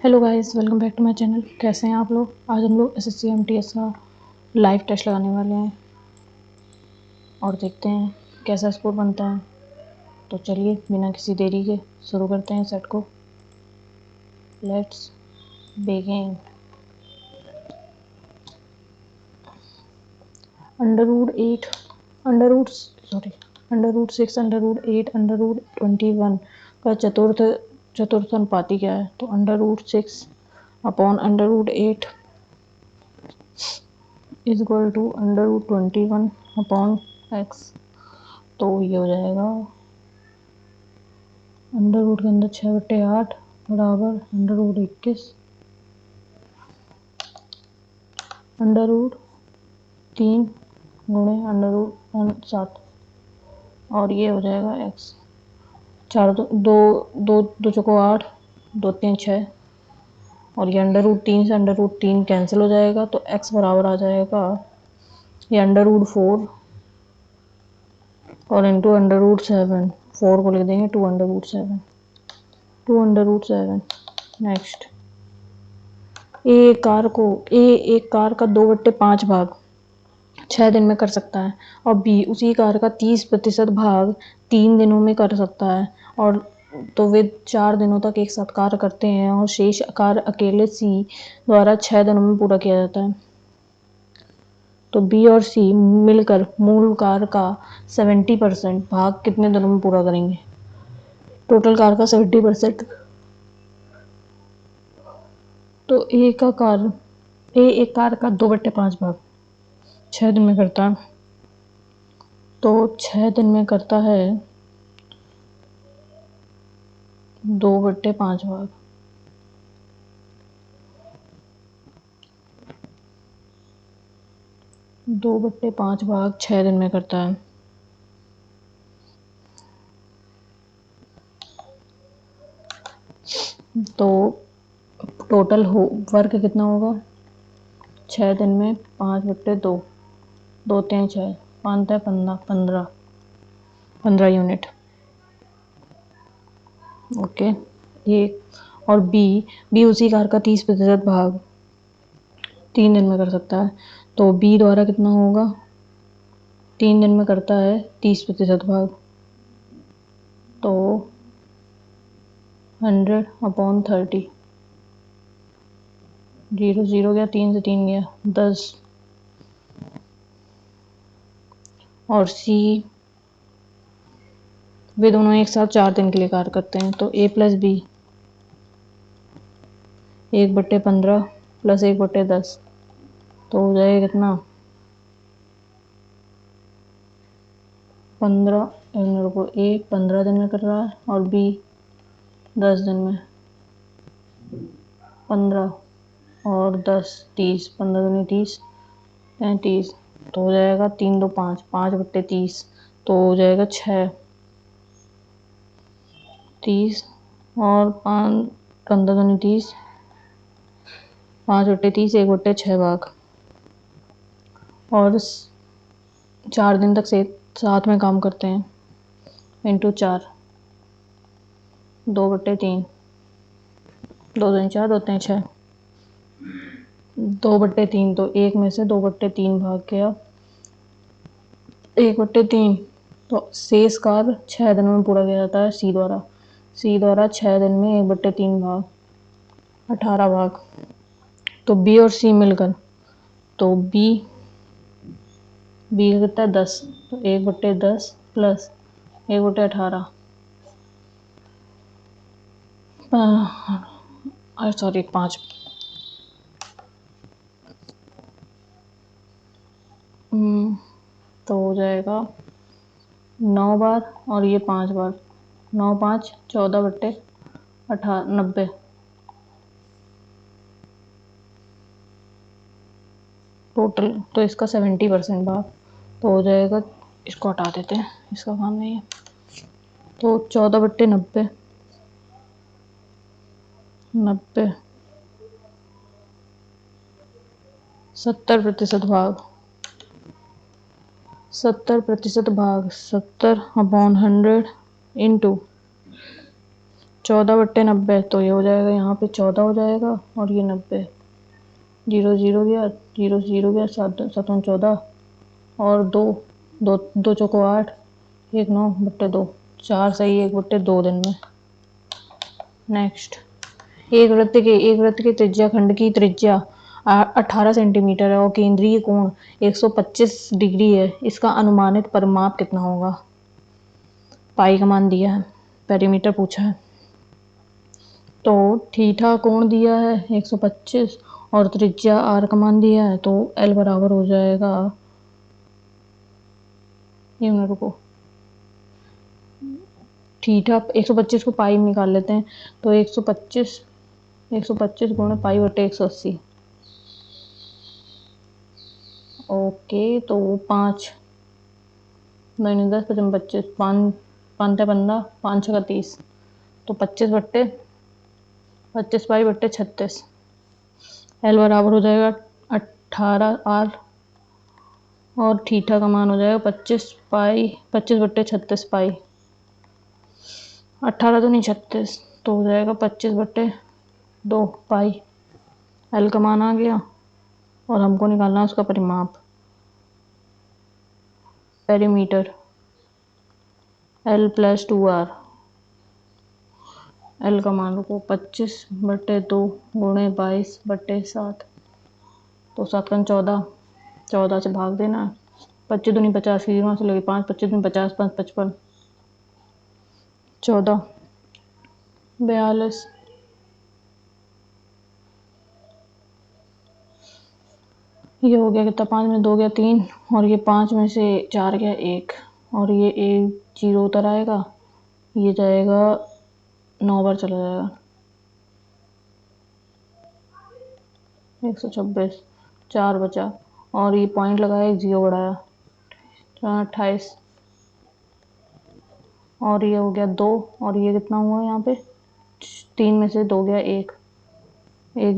Hello guys, welcome back to my channel. कैसे हैं आप लोग? आज हम लोग एसएससी एमटीएस का लाइव टेस्ट लगाने वाले हैं और देखते हैं कैसा स्कोर बनता है। तो चलिए बिना किसी देरी के शुरू करते हैं सेट को। Let's begin. Under root 8 under root 6 under root 8 under root 21 का चतुर्थ अनुपाती क्या है? तो under root 6 upon under root 8 is equal to under root 21 upon x. तो ये हो जाएगा अंडर रूट के अंदर 6/8 बराबर अंडर रूट 21 अंडर रूट 3 गुणे अंडर रूट 7 और ये हो जाएगा एक्स। चार दो चौको 8, 2 3 6 और ये अंडर रूट 3 से अंडर रूट 3 कैंसिल हो जाएगा तो एक्स बराबर आ जाएगा ये अंडर रूट 4 और इंटू अंडर रूट 7। 4 को लिख देंगे 2 अंडर रूट 7। नेक्स्ट, एक कार का 2/5 भाग 6 दिन में कर सकता है और बी उसी कार का 30% भाग 3 दिनों में कर सकता है और तो वे 4 दिनों तक एक साथ कार्य करते हैं और शेष कार्य अकेले सी द्वारा 6 दिनों में पूरा किया जाता है। तो बी और सी मिलकर मूल कार का 70% भाग कितने दिनों में पूरा करेंगे? टोटल कार का 70%। तो एक कार का 2/5 भाग 6 दिन में करता है, तो 6 दिन में करता है 2/5 भाग। 2/5 भाग 6 दिन में करता है। तो टोटल वर्क कितना होगा? 6 दिन में 5/2, 2 3 6 5 15 यूनिट। ओके। ये और बी उसी कार का 30% भाग 3 दिन में कर सकता है, तो बी द्वारा कितना होगा? 3 दिन में करता है 30% भाग, तो 100/30। 0 0 गया, 3 से 3 गया 10। और सी वे दोनों एक साथ 4 दिन के लिए कार्य करते हैं, तो ए प्लस बी 1/15 प्लस 1/10 तो हो जाएगा कितना? 15। ए 15 दिन में कर रहा है और बी 10 दिन में। 15 और 10 30, 15 दूनी 30 35 तो हो जाएगा 3 2 5 5/30 तो हो जाएगा 6 30 और 5 15 दूनी 30 5/30 1/6 भाग और 4 दिन तक से साथ में काम करते हैं इंटू 4 2/3 2 दूनी 4 2 3 6 2/3 तो एक में से 2/3 भाग गया 1/3 तो शेष कार्य 6 दिनों में पूरा किया जाता है सी द्वारा 6 दिन में 1/3 भाग 18 भाग। तो बी और सी मिलकर तो बी का कितना है 10, तो 1/10 प्लस 1/18 सॉरी 5 तो हो जाएगा 9 बार और ये 5 बार 9 5 14/90 टोटल। तो इसका 70% भाग तो हो जाएगा, इसको हटा देते हैं, इसका काम नहीं है। तो 14/90 90 70% भाग 70% भाग 70/100 इंटू 14/90, तो ये हो जाएगा यहाँ पे 14 हो जाएगा और ये 90, 0 0 गया, 0 0 गया, 7 7 14 और 2 2 2 चौको 8, 1 9/2, 4 सही 1/2 दिन में। नेक्स्ट, एक वृत्त के त्रिज्या खंड की त्रिज्या 18 सेंटीमीटर है और केंद्रीय कोण 125 डिग्री है। इसका अनुमानित परिमाप कितना होगा? पाई का मान दिया है, पेरीमीटर पूछा है। तो थीटा कोण दिया है 125 और त्रिज्या आर का मान दिया है, तो एल बराबर हो जाएगा, ये मिनट रुको, थीटा 125 को पाई में निकाल लेते हैं, तो 125 गुणे पाई बटे 180। ओके, तो 5 9 10 55 25 5 5 15 5 6 30, तो 25 पाई बट्टे 36। एल बराबर हो जाएगा 18 आर और थीटा का मान हो जाएगा 25/36 पाई। 18 तो नहीं 36, तो हो जाएगा 25/2 पाई। एल का मान आ गया और हमको निकालना है उसका परिमाप, पेरीमीटर L + 2R। एल का मान रुको 25/2 गुणे 22/7, तो 7 14, 14 से भाग देना है, 25 दूनी 50 की 0 से लगी 5, 25 दूनी 50, 5 55, 14 42, ये हो गया कितना, 5 में 2 गया 3 और ये 5 में से 4 गया 1 और ये 1 0 उतर आएगा, ये जाएगा 9 बार चला जाएगा, 126, 4 बचा और ये पॉइंट लगाया, 1 0 बढ़ाया, 28 और ये हो गया 2 और ये कितना हुआ यहाँ पे, 3 में से 2 गया 1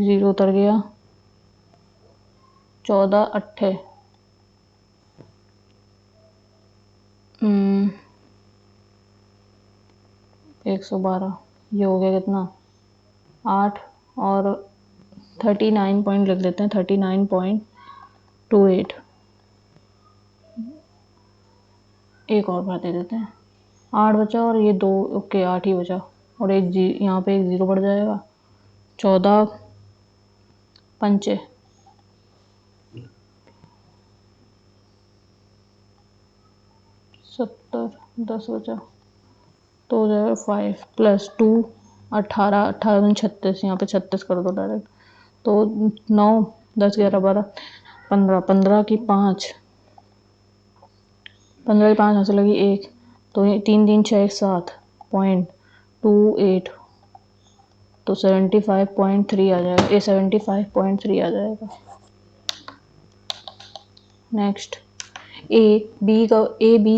0 उतर गया, 14 8 112, ये हो गया कितना 8 और 39 पॉइंट लिख देते हैं, 39.28, एक और बार दे देते हैं, 8 बचा और ये 2, ओके 8 ही बचा और एक यहाँ पे 1 0 बढ़ जाएगा, 14 पंचे 70, 10 बचा, तो हो जाएगा 5 + 2 18 18 36, यहाँ पे 36 कर दो डायरेक्ट, तो 9 10 11 12 15 15 की 5 यहाँ से लगी 1, तो ये 3 3 6 7.28, तो 75.3 आ जाएगा, ये 75.3 आ जाएगा। नेक्स्ट, ए बी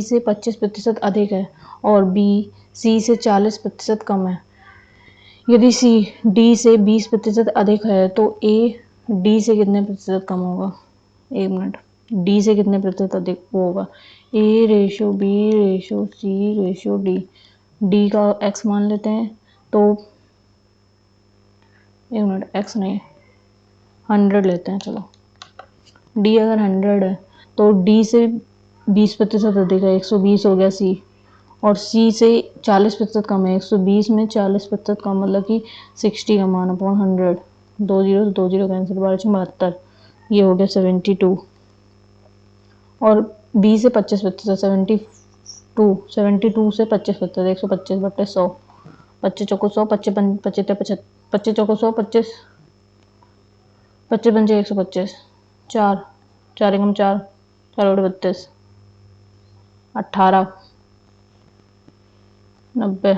से 25% अधिक है और बी सी से 40% कम है। यदि सी डी से 20% अधिक है तो ए डी से कितने प्रतिशत कम होगा? 1 मिनट, डी से कितने प्रतिशत अधिक होगा? ए रेशो बी रेशो सी रेशो डी, डी का एक्स मान लेते हैं, तो 1 मिनट, एक्स नहीं 100 लेते हैं, चलो डी अगर 100 है तो डी से 20% अधिक है, 120 हो गया सी, और सी से 40% कम है, 120 में 40% कम, मतलब कि 60 का मान अपॉन 100, 2 0 2 0 कैंसिल, 12 ये हो गया 72, और बी से 25%, 72 से 25%, 125/100, 25 चौको 100, 25 चौको 100, 25 पंजे 125, 4 4 एकम 4 4 बटे 32, 18 90,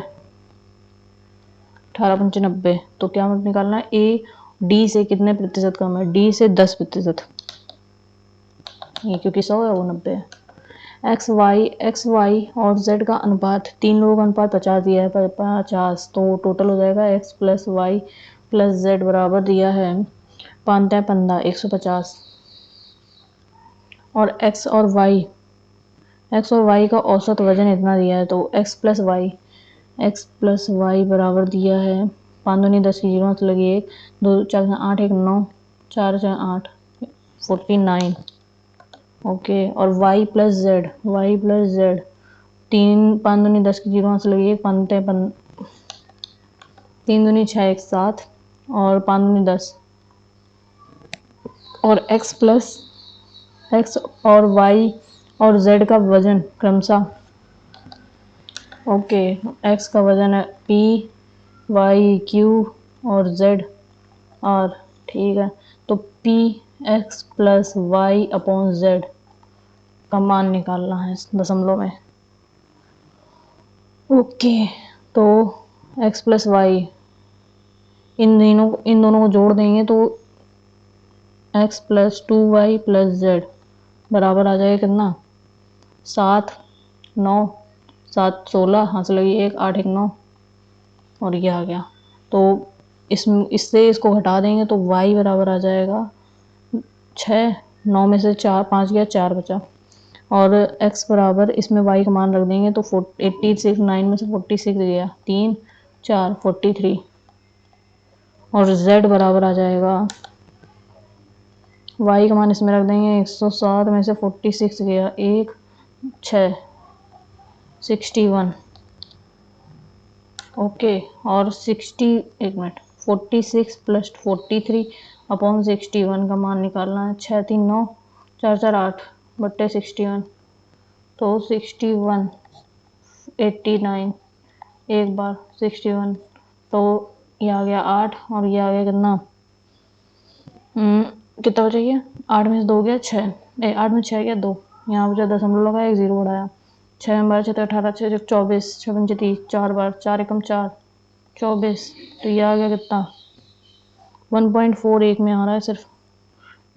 18 पंचे 90, तो क्या निकालना है? ए डी से कितने प्रतिशत कम है? डी से 10%, ये क्योंकि 100 है वो 90 है। एक्स वाई और जेड का अनुपात, 3 लोगों का अनुपात 50 दिया है, 50, तो टोटल हो जाएगा x plus y plus z बराबर दिया है 5 15 150, और एक्स और वाई का औसत वजन इतना दिया है, तो x plus y x plus y बराबर दिया है 5 दूनी 10 की 0 से लगी 1 2 4 8 1 9 4 4 8 49। ओके और वाई प्लस जेड 3 5 दूनी 10 की 0 से लगी 1 पंते 3 दूनी 6 1 7 और 5 दूनी 10 और एक्स और वाई और जेड का वजन क्रमशः। ओके एक्स का वजन है पी वाई क्यू और जेड आर। ठीक है तो p x plus y upon z का मान निकालना है दशमलव में। ओके तो एक्स प्लस वाई इन दोनों को जोड़ देंगे तो x plus 2y plus z बराबर आ जाएगा कितना 7 9 7 16 हाँ से लगी 1 8 1 9 और ये आ गया। तो इससे इसको घटा देंगे तो y बराबर आ जाएगा 6 9 में से 4 5 गया 4 बचा और x बराबर इसमें y का मान रख देंगे तो 86 9 में से 46 गया 3 4 43 और z बराबर आ जाएगा y का मान इसमें रख देंगे 107 में से 46 गया 1 6 61। ओके और 46 प्लस 43 अपॉन 61 का मान निकालना है 6 3 9 4 4 8 बट्टे 61 तो 61 89 एक बार 61 तो ये आ गया 8 और ये आ गया कितना कितना बचा ये 8 में से 2 गया 6 8 में 6 गया 2 यहाँ बचा दशमलव लगा 1 0 बढ़ाया 6 में 12 6 18 6 24 6 5 30 4 बार 4 एकम 4 24 तो ये आ गया कितना 1.41 में आ रहा है सिर्फ।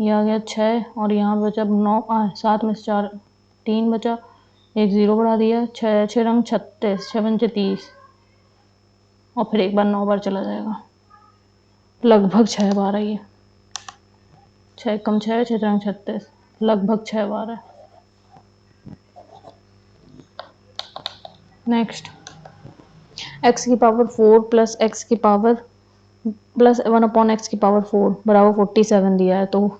ये आ गया 6 और यहाँ बचा 9 7 में से 4 3 बचा 1 0 बढ़ा दिया 6 6 रंग 36 6 पंचे 30 और फिर एक बार 9 बार चला जाएगा लगभग 6 बार है ये 6 कम 6 6 रंग 36 लगभग 6 बार है। नेक्स्ट एक्स की पावर 4 प्लस एक्स की पावर प्लस 1 अपॉन एक्स की पावर 4 बराबर 47 दिया है तो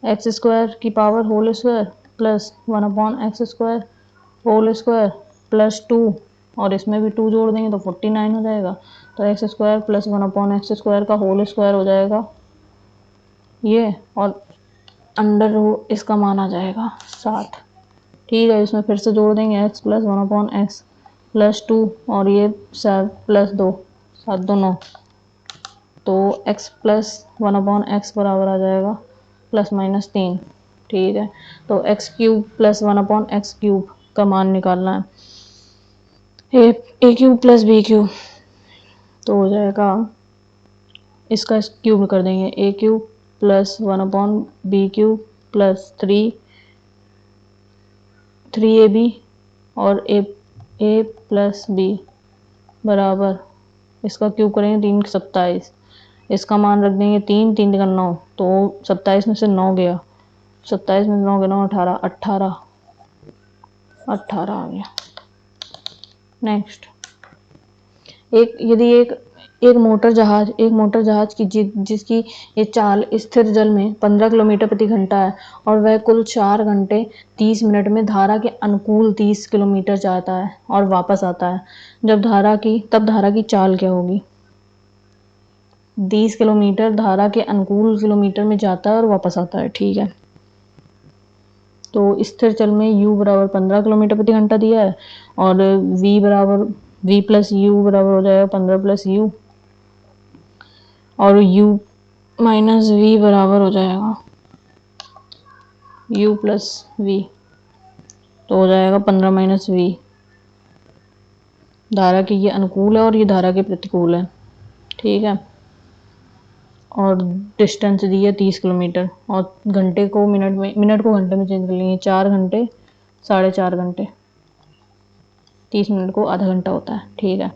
एक्स स्क्वायर की power whole square plus 1 upon x square whole square plus 2 और इसमें भी 2 जोड़ देंगे तो 49 हो जाएगा तो x square plus 1 upon x square का होल स्क्वायर हो जाएगा ये और अंडर रूट इसका मान आ जाएगा 7। ठीक है इसमें फिर से जोड़ देंगे x plus 1 upon x plus 2 और ये 7 प्लस 2 7 2 9 तो x प्लस 1 अपॉन एक्स बराबर आ जाएगा प्लस माइनस 3। ठीक है तो x cube plus 1 upon x cube का मान निकालना है a cube plus b cube तो हो जाएगा इसका क्यूब कर देंगे a cube plus 1 upon b cube plus 3ab और ए प्लस बी बराबर इसका क्यूब करेंगे 3 27 इसका मान रख देंगे 3 3 का 9 तो 27 में से 9 गया 27 में से 9 गया 9 18 18 आ गया। नेक्स्ट यदि एक मोटर जहाज की जिसकी ये चाल स्थिर जल में 15 किलोमीटर प्रति घंटा है और वह कुल 4 घंटे 30 मिनट में धारा के अनुकूल 30 किलोमीटर जाता है और वापस आता है तब धारा की चाल क्या होगी 30 किलोमीटर धारा के अनुकूल किलोमीटर में जाता है और वापस आता है। ठीक है तो स्थिर चल में u बराबर 15 किलोमीटर प्रति घंटा दिया है और v प्लस यू बराबर हो जाएगा 15 प्लस यू और u माइनस v बराबर हो जाएगा u प्लस v तो हो जाएगा 15 माइनस v। धारा के ये अनुकूल है और ये धारा के प्रतिकूल है। ठीक है और डिस्टेंस दी है 30 किलोमीटर और घंटे को मिनट को घंटे में चेंज कर लेंगे 4 घंटे 4.5 घंटे 30 मिनट को आधा घंटा होता है। ठीक है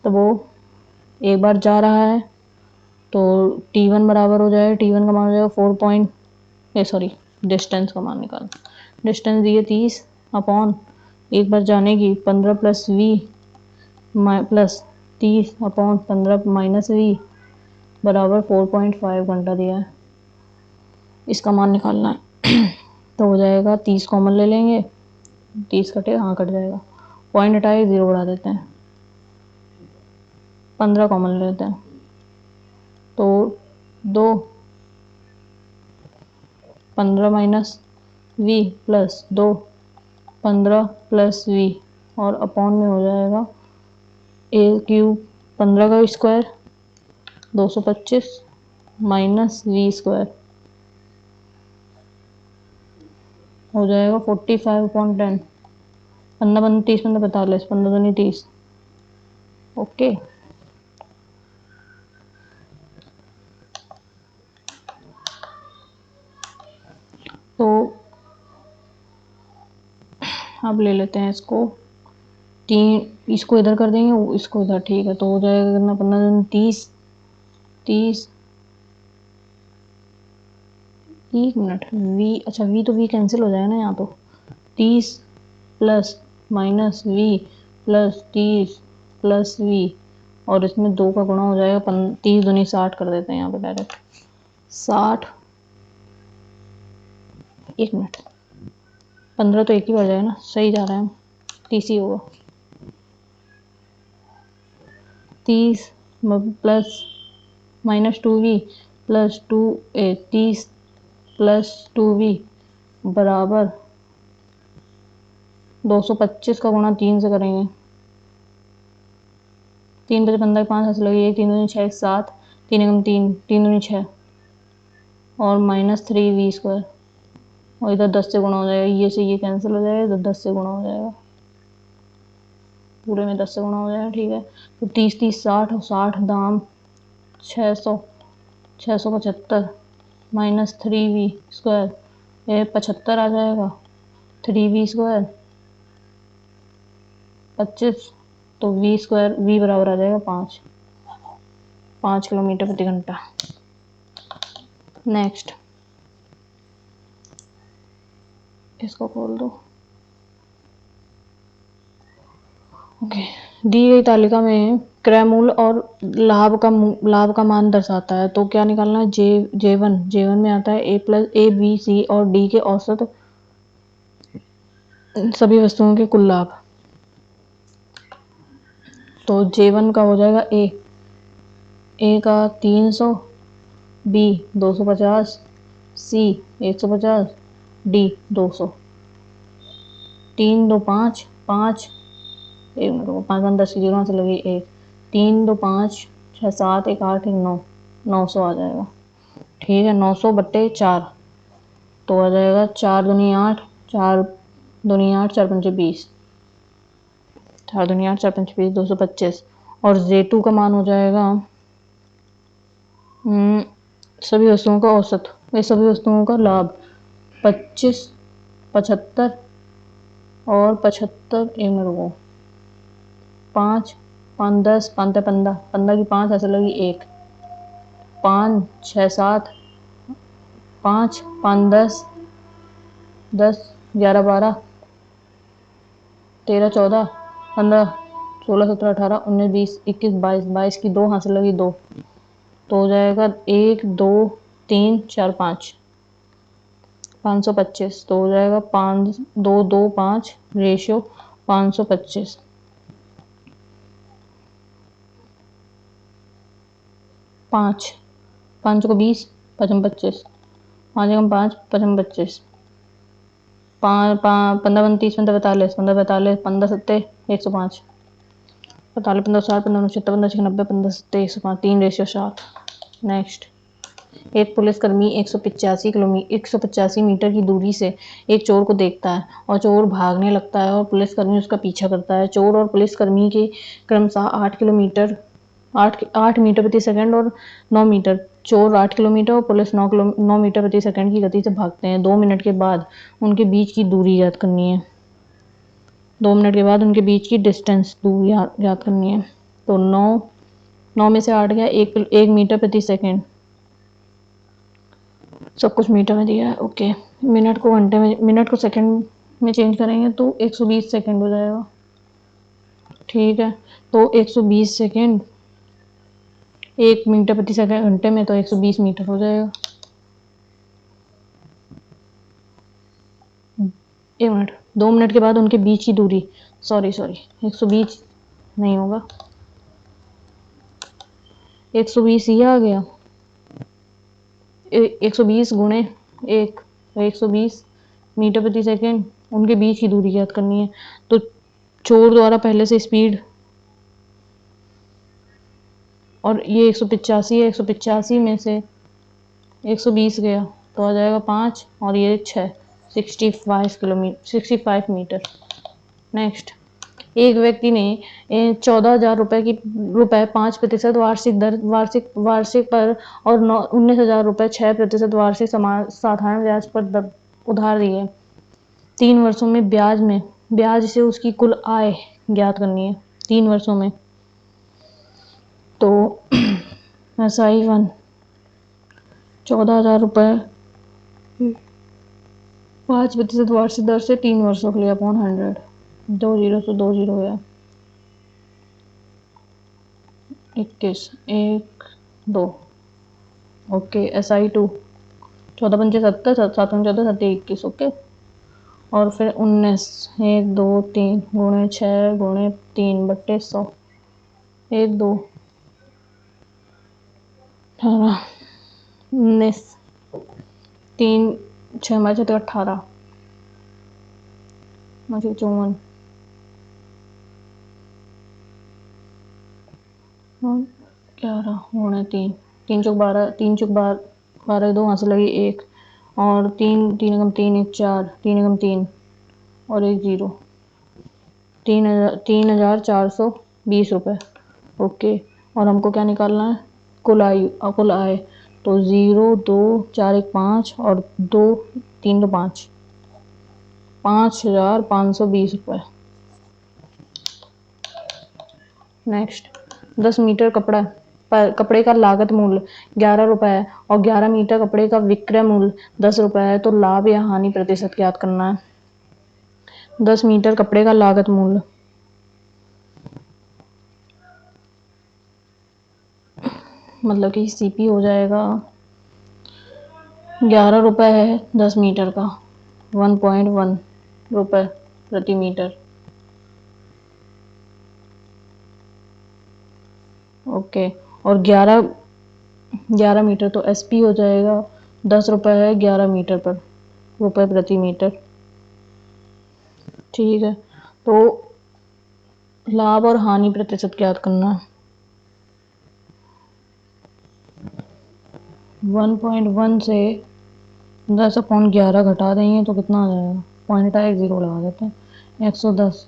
तो वो एक बार जा रहा है तो t1 बराबर हो जाएगा t1 का मान हो जाएगा डिस्टेंस का मान निकालना डिस्टेंस दी है 30 अपॉन एक बार जाने की 15 plus v plus 30/15 minus v बराबर 4.5 घंटा दिया है। इसका मान निकालना है। तो हो जाएगा 30 कॉमन ले लेंगे, 30 कटे, हाँ कट जाएगा, पॉइंट हटाए 0 बढ़ा देते हैं, 15 कॉमन ले लेते हैं, तो 2 15 minus v plus 2 15 plus v और अपॉन में हो जाएगा a क्यूब 15 का स्क्वायर 225 माइनस v स्क्वायर हो जाएगा 45/10। 15 30 15 45 15 दूनी 30। ओके, तो अब ले लेते हैं इसको, इसको इधर कर देंगे, इसको इधर, ठीक है। तो हो जाएगा कितना, 15 दूनी 30, 30 1 मिनट, v, अच्छा v तो v कैंसिल हो जाएगा ना यहाँ, तो 30 plus minus v plus 30 plus v और इसमें 2 का गुणा हो जाएगा, 30 दूनी 60 कर देते हैं यहाँ पे डायरेक्ट, 60, 1 मिनट, 15 तो एक ही बढ़ जाएगा ना, सही जा रहा है, 30 ही होगा, 30 plus minus 2v plus 30 plus 2v बराबर 225 का गुणा 3 से करेंगे, 3 बजे 15 5 ऐसे लगी, 3 दूनी 6 7, 3 एकम 3 3 दूनी 6 और माइनस 3v स्क्वायर और इधर 10 से गुणा हो जाएगा, ये से ये कैंसिल हो जाएगा, इधर 10 से गुणा हो जाएगा, पूरे में 10 से गुणा हो जाएगा, ठीक है। तो 30 30 60 और 60 दाम 600 675 माइनस 3v स्क्वायर, ये 75 आ जाएगा, 3v स्क्वायर 25, तो v स्क्वायर v बराबर आ जाएगा 5 किलोमीटर प्रति घंटा। नेक्स्ट, इसको खोल दो। ओके, दी गई तालिका में क्रय मूल्य और लाभ का मान दर्शाता है, तो क्या निकालना है, J1 में आता है a plus a b c और d के औसत सभी वस्तुओं के कुल लाभ। तो J1 का हो जाएगा a का 300, b 250, c 150, d 200, 3 2 5 5, 1 मिनट को 5 5 10 की जगह से लगी 1, 3 2 5 6 7 1 8 1 9, 900 आ जाएगा, ठीक है। 900 बट्टे 4 तो आ जाएगा 4 दूनी 8 4 दूनी 8 4 पंचे 20, 4 दूनी 8 4 पंचे 20 225 और J2 का मान हो जाएगा सभी वस्तुओं का औसत, ये सभी वस्तुओं का लाभ 25 75 और 75, 1 मिनट को 5 5 10 5 15 15 की 5 ऐसे लगी 1, 5 6 7 5 5 10 10 11 12 13 14 15 16 17 18 19 20 21 22 22 की 2 हासिल लगी 2, तो हो जाएगा 1 2 3 4 5 525, तो हो जाएगा 5 2 2 5 रेशियो 525, 5 5 को 20 5 25, 5 एकम 5 5 25, 15 30 15 45 15 45 15 70 105, 45 15 60 15 69 15 90 15 70 105, 3 रेशियो 7। नेक्स्ट, एक पुलिसकर्मी 185 मीटर की दूरी से एक चोर को देखता है और चोर भागने लगता है और पुलिसकर्मी उसका पीछा करता है। चोर और पुलिसकर्मी के क्रमशः 8 मीटर प्रति सेकंड और 9 मीटर, चोर 8 किलोमीटर और पुलिस 9 मीटर प्रति सेकंड की गति से भागते हैं। 2 मिनट के बाद उनके बीच की दूरी याद करनी है, 2 मिनट के बाद उनके बीच की डिस्टेंस दूरी याद करनी है। तो 9 में से 8 गया, 1 मीटर प्रति सेकंड, सब कुछ मीटर में दिया है। ओके, मिनट को घंटे में, मिनट को सेकंड में चेंज करेंगे तो 120 सेकंड हो जाएगा, ठीक है। तो 120 सेकेंड 1 मीटर प्रति सेकंड घंटे में, तो 120 मीटर हो जाएगा। 1 मिनट, 2 मिनट के बाद उनके बीच की दूरी, सॉरी 120 नहीं होगा, 120 ये आ गया, 120 गुणे 1, 120 मीटर प्रति सेकेंड, उनके बीच की दूरी ज्ञात करनी है। तो चोर द्वारा पहले से स्पीड, और ये 185 है, 185 में से 120 गया तो आ जाएगा 5 और ये 6, 65 मीटर। नेक्स्ट, एक व्यक्ति ने 14,000 रुपए 5% वार्षिक दर वार्षिक पर और 19,000 रुपए 6% वार्षिक साधारण ब्याज पर उधार दिए। 3 वर्षों में ब्याज से उसकी कुल आय ज्ञात करनी है 3 वर्षों में। तो SI1 14,000 रुपए 5% वार्षिक दर से 3 वर्षों के लिए अपॉन 100, 2 जीरो से 2 जीरो गया, 21 1 2। ओके, SI2 14 पंचे 70, 7 पंचे 14, 7 21। ओके, और फिर 19 1 2 3 गुणे 6 गुणे 3/100, 1 2 18 19 3 6 मार्च 18 मुझे 54 11 गुणे 3 3 चौक 12 3 चौक 12 2 हाथ से लगी 1 और 3 3 एकम 3 1 4 3 एकम 3 और 1 0, 3,420 रुपये। ओके, और हमको क्या निकालना है, कुल आय। तो 0 2 4 1 5 और 2 3 2 5, 5,520 रुपये। नेक्स्ट, 10 मीटर कपड़े का लागत मूल्य 11 रुपए है और 11 मीटर कपड़े का विक्रय मूल्य 10 रुपए है, तो लाभ या हानि प्रतिशत ज्ञात करना है। 10 मीटर कपड़े का लागत मूल्य, मतलब कि CP हो जाएगा 11 रुपए है 10 मीटर का, 1.1 रुपए प्रति मीटर। ओके, और 11 मीटर, तो SP हो जाएगा 10 रुपए है 11 मीटर पर, रुपए प्रति मीटर। ठीक है, तो लाभ और हानि प्रतिशत ज्ञात करना है। 1.1 से 10/11 घटा देंगे तो कितना आ जाएगा, पॉइंट का 1 0 लगा देते हैं, 110,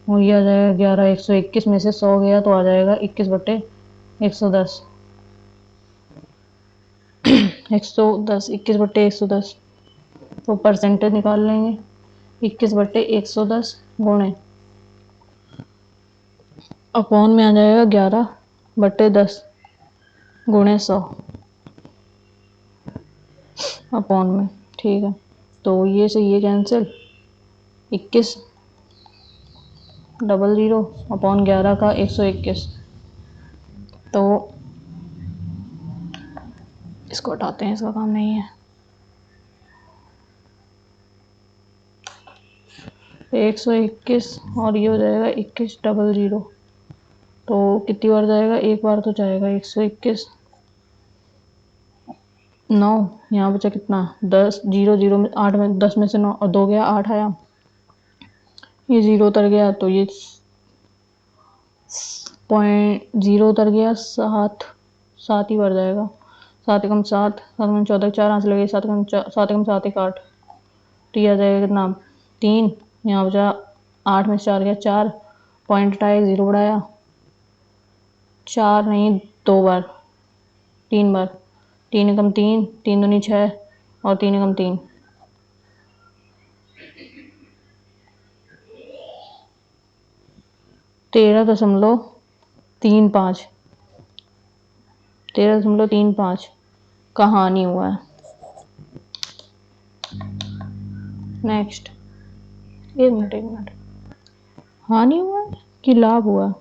और ये आ जाएगा 11, 121 में से 100 गया तो आ जाएगा 21/110, 110 21/110। तो परसेंटेज निकाल लेंगे, 21/110 गुणे अपॉन में आ जाएगा 11/10 गुणे 100 अपॉन में। ठीक है, तो ये से ये कैंसिल, 21 00 अपॉन 11 का 121, तो इसको हटाते हैं, इसका काम नहीं है। 121 और ये हो जाएगा 21 00, तो कितनी बार जाएगा, एक बार तो जाएगा। 121 9, यहाँ बचा कितना 10, 0 0 में 8 में 10 में से 9 और 2 गया 8 आया, ये 0 उतर गया, तो ये 0 उतर गया, 7 ही बार जाएगा, 7 एकम 7, 7 में 14 4 हाथ लगे, 7 एकम 7 1 8, तो ये आ जाएगा कितना 3, यहाँ बचा 8 में 4 गया 4, पॉइंट हटाया 0 बढ़ाया, 4 नहीं 2 बार 3 बार, 3 एकम 3 3 दूनी 6 और 3 एकम 3, 13.35 का हानि हुआ है। नेक्स्ट, 1 मिनट हानि हुआ है कि लाभ हुआ,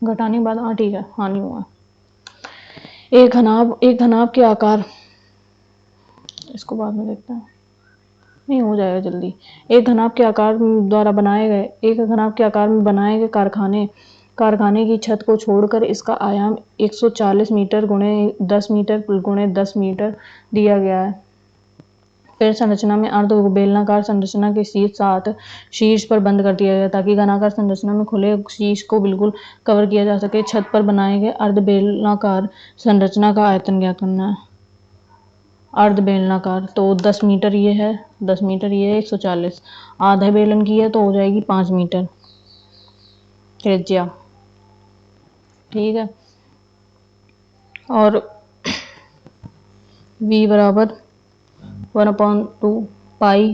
घटाने के बाद हाँ ठीक है, हानि हुआ। एक घनाभ के आकार, इसको बाद में देखते हैं, नहीं हो जाएगा जल्दी। एक घनाभ के आकार में बनाए गए कारखाने की छत को छोड़कर इसका आयाम 140 मीटर गुणे 10 मीटर गुणे 10 मीटर दिया गया है। फिर संरचना में अर्ध बेलनाकार संरचना के शीर्ष पर बंद कर दिया गया ताकि घनाकार संरचना में खुले शीर्ष को बिल्कुल कवर किया जा सके। छत पर बनाए गए अर्ध बेलनाकार संरचना का आयतन ज्ञात करना है। अर्ध बेलनाकार तो 10 मीटर ये है, 10 मीटर ये है, 140। आधे बेलन की है तो हो जाएगी 5 मीटर त्रिज्या, ठीक है। और v बराबर 1/2 पाई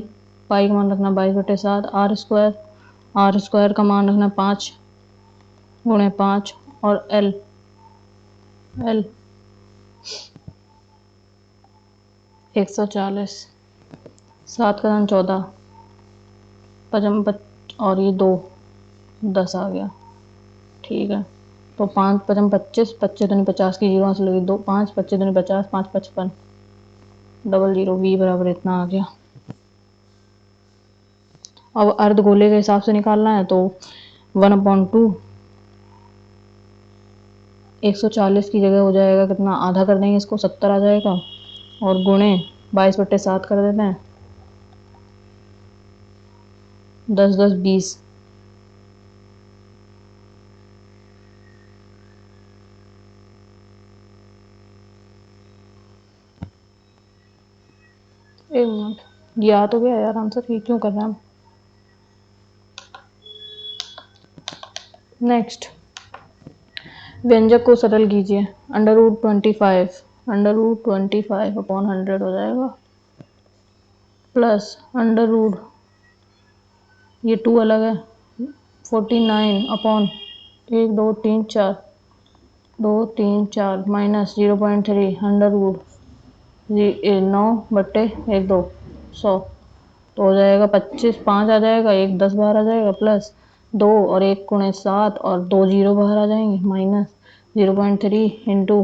का मान रखना 22/7 आर स्क्वायर का मान रखना 5 गुणे 5 और एल 140, 7 का 14 और ये 2 10 आ गया, ठीक है। तो 5 5 25 25 दूनी 50 की जीरो हासिल होगी, 2 5 25 दूनी 50 5 55 00 v बराबर इतना आ गया। अब अर्ध गोले के हिसाब से निकालना है तो 1/2 140 की जगह हो जाएगा कितना, आधा कर देंगे इसको 70 आ जाएगा और गुणे 22/7 कर देते हैं, 10 10 20, एक मिनट, ये आ तो गया यार आंसर, ये क्यों कर रहे हैं हम। नेक्स्ट, व्यंजक को सरल कीजिए। √25 अपॉन 100 हो जाएगा, प्लस अंडर रूट ये 2 अलग है 49 अपॉन 1 2 3 4 2 3 4 माइनस 0.3 अंडर रूट 9/1 2 100 तो हो जाएगा 25 5 आ जाएगा, 1 10 बाहर आ जाएगा, प्लस 2 और 1 गुणे 7 और 2 0 बाहर आ जाएंगे, माइनस 0.3 इंटू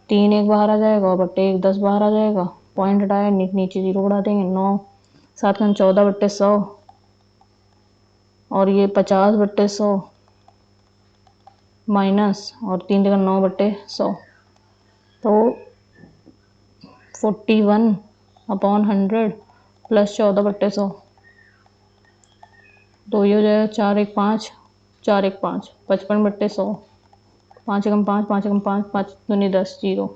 3 1 बाहर आ जाएगा और बट्टे 1 10 बाहर आ जाएगा, पॉइंट हटाया नीचे 0 बढ़ा देंगे, 9 7 का 14/100 और ये 50/100 माइनस और 3 जगह 9/100 तो 41 अपॉन 100 प्लस 14/100 तो ये हो जाएगा 4 1 5 4 1 5 55/100 5 एकम 5 5 एकम 5 5 दूनी 10 0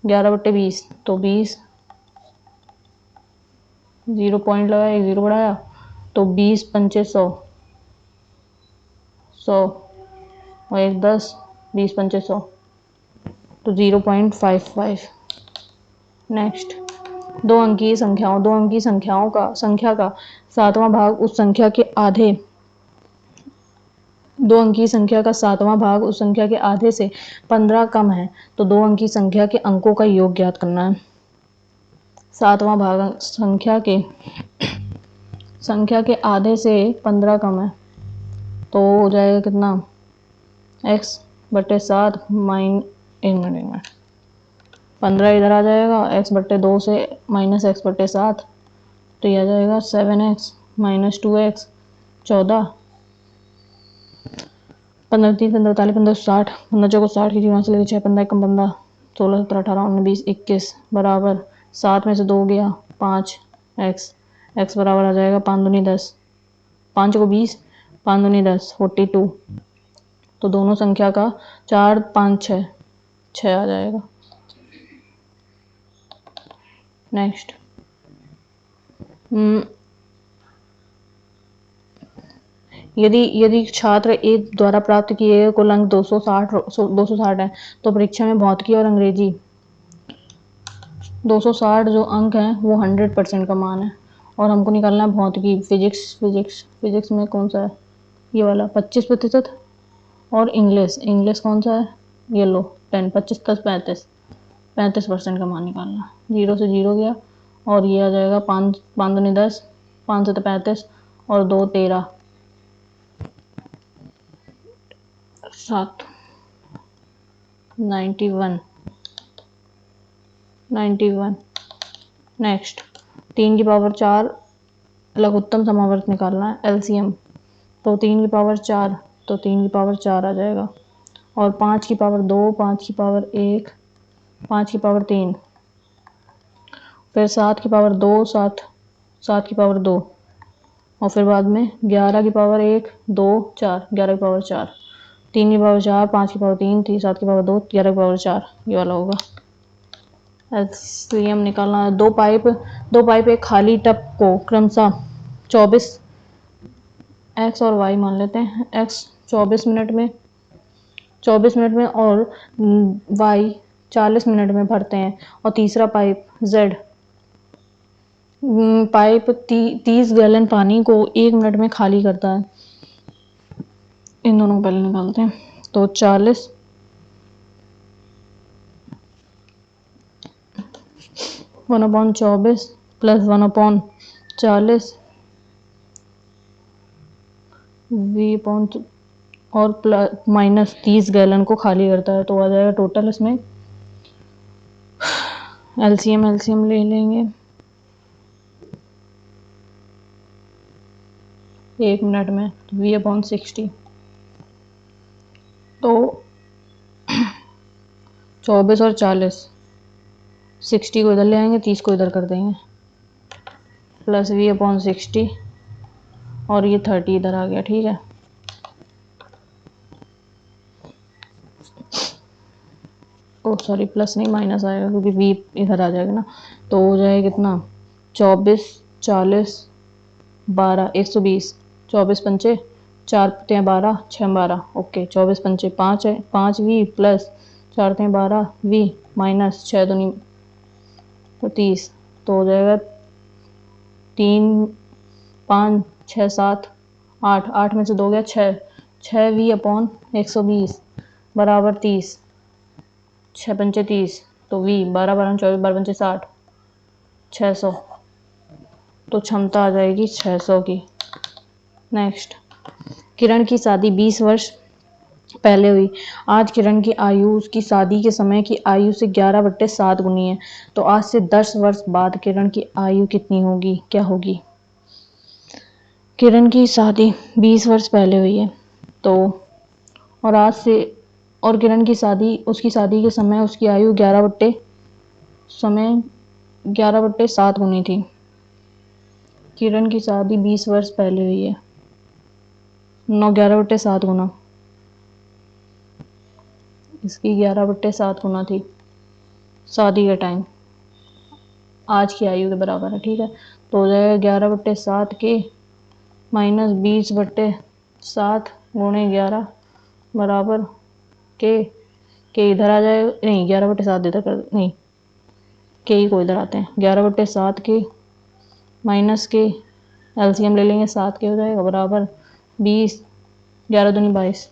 11/20 तो 20 0 पॉइंट लगाया 1 0 बढ़ाया तो 20 पंचे 100 और 1 10 20 पंचे 100 तो 0.55। नेक्स्ट, दो अंकीय संख्या का सातवां भाग उस संख्या के आधे से 15 कम है तो दो अंकीय संख्या के अंकों का योग ज्ञात करना है। सातवां भाग संख्या के आधे से 15 कम है तो हो जाएगा कितना, x/7 1 मिनट 15 इधर आ जाएगा, x/2 से माइनस x/7 तो ये आ जाएगा 7x माइनस 2x 14 15 3 15 45 15 60 15 चौको 60 की जीरो से लेकर 6 15 कम 15 16 17 18 19 20 21 बराबर 7 में से 2 गया 5 x बराबर आ जाएगा 5 दूनी 10 5 को 20 5 दूनी 10 42 तो दोनों संख्या का 4 5 6 आ जाएगा। नेक्स्ट, यदि छात्र ए द्वारा प्राप्त किए गए कुल अंक 260 है तो परीक्षा में भौतिकी और अंग्रेजी 260 जो अंक हैं वो 100% का मान है और हमको निकालना है भौतिकी फिजिक्स में कौन सा है, ये वाला 25% और इंग्लिश कौन सा है, ये लो 10 25 10 35% का मान निकालना है। 0 से 0 गया और ये आ जाएगा 5 5 दूनी 10 5 7 35 और 2 13 7 91 91। नेक्स्ट 3 की पावर 4 लघुत्तम समावर्त निकालना है एलसीएम। तो 3 की पावर 4 तो 3 की पावर 4 आ जाएगा। और 5 की पावर 2 5 की पावर 1 5 की पावर 3 फिर 7 की पावर 2 7 7 की पावर 2 और फिर बाद में 11 की पावर 1 2 4 11 की पावर 4 3 की पावर 4 5 की पावर 3 थी 7 की पावर 2 11 की पावर 4 ये वाला होगा। एलसीएम निकालना है। दो पाइप एक खाली टब को क्रमशः 24 एक्स और वाई मान लेते हैं। एक्स 24 मिनट में और वाई 40 मिनट में भरते हैं। और तीसरा पाइप जेड पाइप 30 गैलन पानी को 1 मिनट में खाली करता है। इन दोनों को पहले निकालते हैं। तो 40 1/24 प्लस 1/40 वी और प्लस माइनस 30 गैलन को खाली करता है। तो आ जाएगा टोटल इसमें एलसीएम ले लेंगे 1 मिनट में V/60। तो 24 और 40 60 को इधर ले आएंगे 30 को इधर कर देंगे प्लस V/60 और ये 30 इधर आ गया। ठीक है ओ सॉरी प्लस नहीं माइनस आएगा क्योंकि V इधर आ जाएगा ना। तो हो जाएगा कितना 24 40 12 120 24 पंचे 4 तें 12 6 12 ओके 24 पंचे 5 है 5 V प्लस 4 तें 12 V माइनस 6 दूनी 30 तो हो जाएगा 3 5 6 7 8 8 में से 2 गया 6 V/120 बराबर 30 6 पंचे 30 तो V 12 12 24 12 पंचे 60 600 तो क्षमता आ जाएगी 600 की। नेक्स्ट किरण की शादी 20 वर्ष पहले हुई। आज किरण की आयु उसकी शादी के समय की आयु से 11/7 गुनी है। तो आज से 10 वर्ष बाद किरण की आयु कितनी होगी क्या होगी। किरण की शादी 20 वर्ष पहले हुई है तो और आज से और किरण की शादी उसकी शादी के समय उसकी आयु 11/7 गुनी थी। किरण की शादी 20 वर्ष पहले हुई है 11/7 गुना इसकी 11/7 गुना थी शादी के टाइम आज की आयु के बराबर है। ठीक है तो हो जाएगा 11/7 के माइनस 20/7 गुणे 11 बराबर के इधर आ जाएगा नहीं 11/7 इधर कर नहीं के को इधर आते हैं 11/7 के माइनस के एलसीएम ले लेंगे 7 के हो जाएगा बराबर 20 11 दूनी 22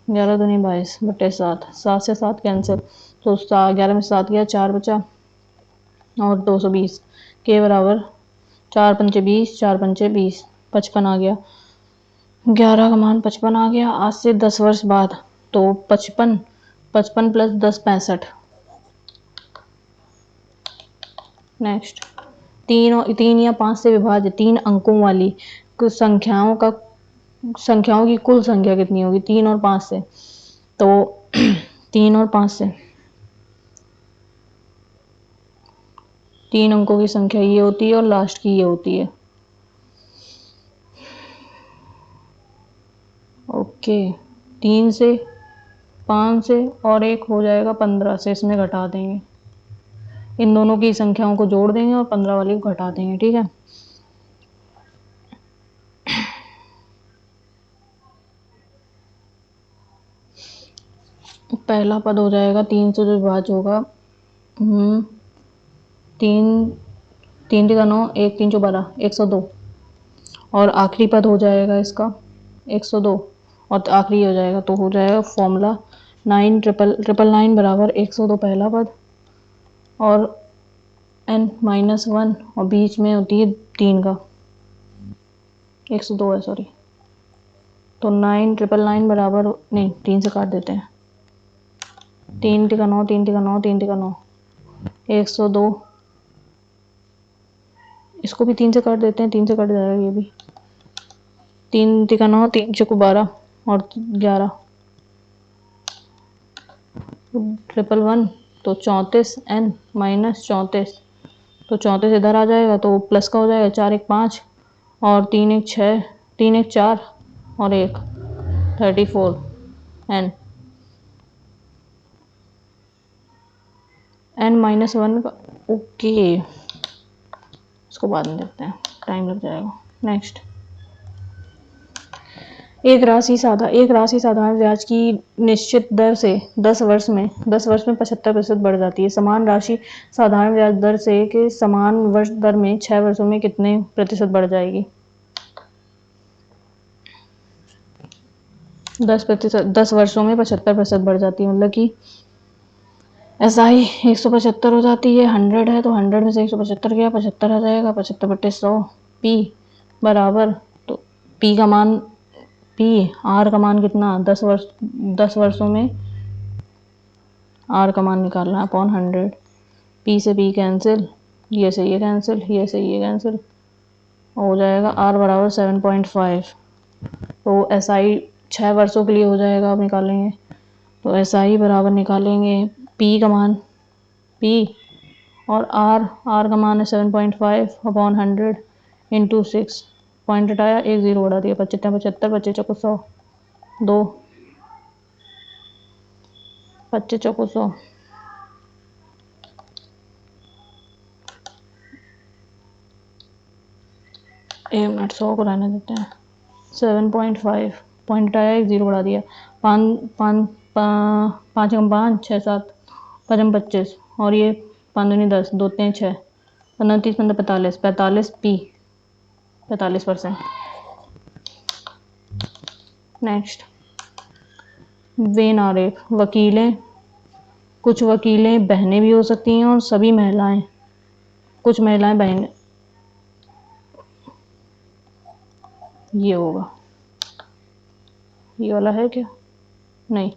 11 दूनी 22/7 7 से 7 कैंसिल तो 11 में 7 गया 4 बचा और 220 के बराबर 4 पंचे 20 4 पंचे 20 55 आ गया 11 का मान 55 आ गया। आज से 10 वर्ष बाद तो 55 प्लस 10 65। नेक्स्ट 3 या 5 से विभाज्य 3 अंकों वाली कुछ संख्याओं की कुल संख्या कितनी होगी 3 और 5 से। तो 3 और 5 से 3 अंकों की संख्या ये होती है और लास्ट की ये होती है। ओके 3 से 5 से और एक हो जाएगा 15 से इसमें घटा देंगे इन दोनों की संख्याओं को जोड़ देंगे और 15 वाली को घटा देंगे। ठीक है पहला पद हो जाएगा 3 से जो विभाज्य होगा 3 3 का 9 1 3 12 102 और आखिरी पद हो जाएगा इसका 102 और आखिरी हो जाएगा तो हो जाएगा फॉर्मूला 9 बराबर 102 पहला पद और n-1 और बीच में होती है 3 का 102 है सॉरी। तो 9,999 बराबर नहीं 3 से काट देते हैं। 3 × 9 3 × 9 3 × 9 102। इसको भी 3 से काट देते हैं, 3 से कट जाएगा ये भी। 3 × 9 3 × 12 और 11 111 तो 34 n माइनस 34 तो 34 इधर आ जाएगा तो प्लस का हो जाएगा 4 1 5 और 3 1 6 3 1 4 और 1 34 n n माइनस 1 का। ओके इसको बाद में देखते हैं, टाइम लग जाएगा। नेक्स्ट, एक राशि साधारण ब्याज की निश्चित दर से 10 वर्ष में 75% बढ़ जाती है। समान राशि साधारण ब्याज दर से के समान वर्ष दर में 6 वर्षों में कितने प्रतिशत बढ़ जाएगी? 10 वर्षों में 75% बढ़ जाती है, मतलब कि SI 175 हो जाती है, 100 है तो 100 में से 175 गया, 75 आ जाएगा, 75/100 P बराबर, तो P का मान R का मान कितना 10 वर्षों में R का मान निकालना है अपॉन 100। P से P कैंसिल, ये से ये कैंसिल, ये से ये कैंसिल, हो जाएगा R बराबर 7.5। तो SI 6 वर्षों के लिए हो जाएगा, अब निकालेंगे तो SI बराबर निकालेंगे P का मान P और R का मान है 7.5 अपॉन 100 इंटू 6 पॉइंट हटाया, 1 0 बढ़ा दिया, 75 75 25 चौको 100 2 25 चौको 100 1 मिनट 100 को रहने देते हैं। 7.5 पॉइंट हटाया, 1 0 बढ़ा दिया, 5 5 5 5 6 7 5 25 और ये 5 दूनी 10 2 3 6 15 30 15 45 45 P 45%। नेक्स्ट, वेन आरेख, कुछ वकीलें बहनें भी हो सकती हैं और सभी महिलाएं, कुछ महिलाएं बहनें, ये होगा, ये वाला है क्या? नहीं,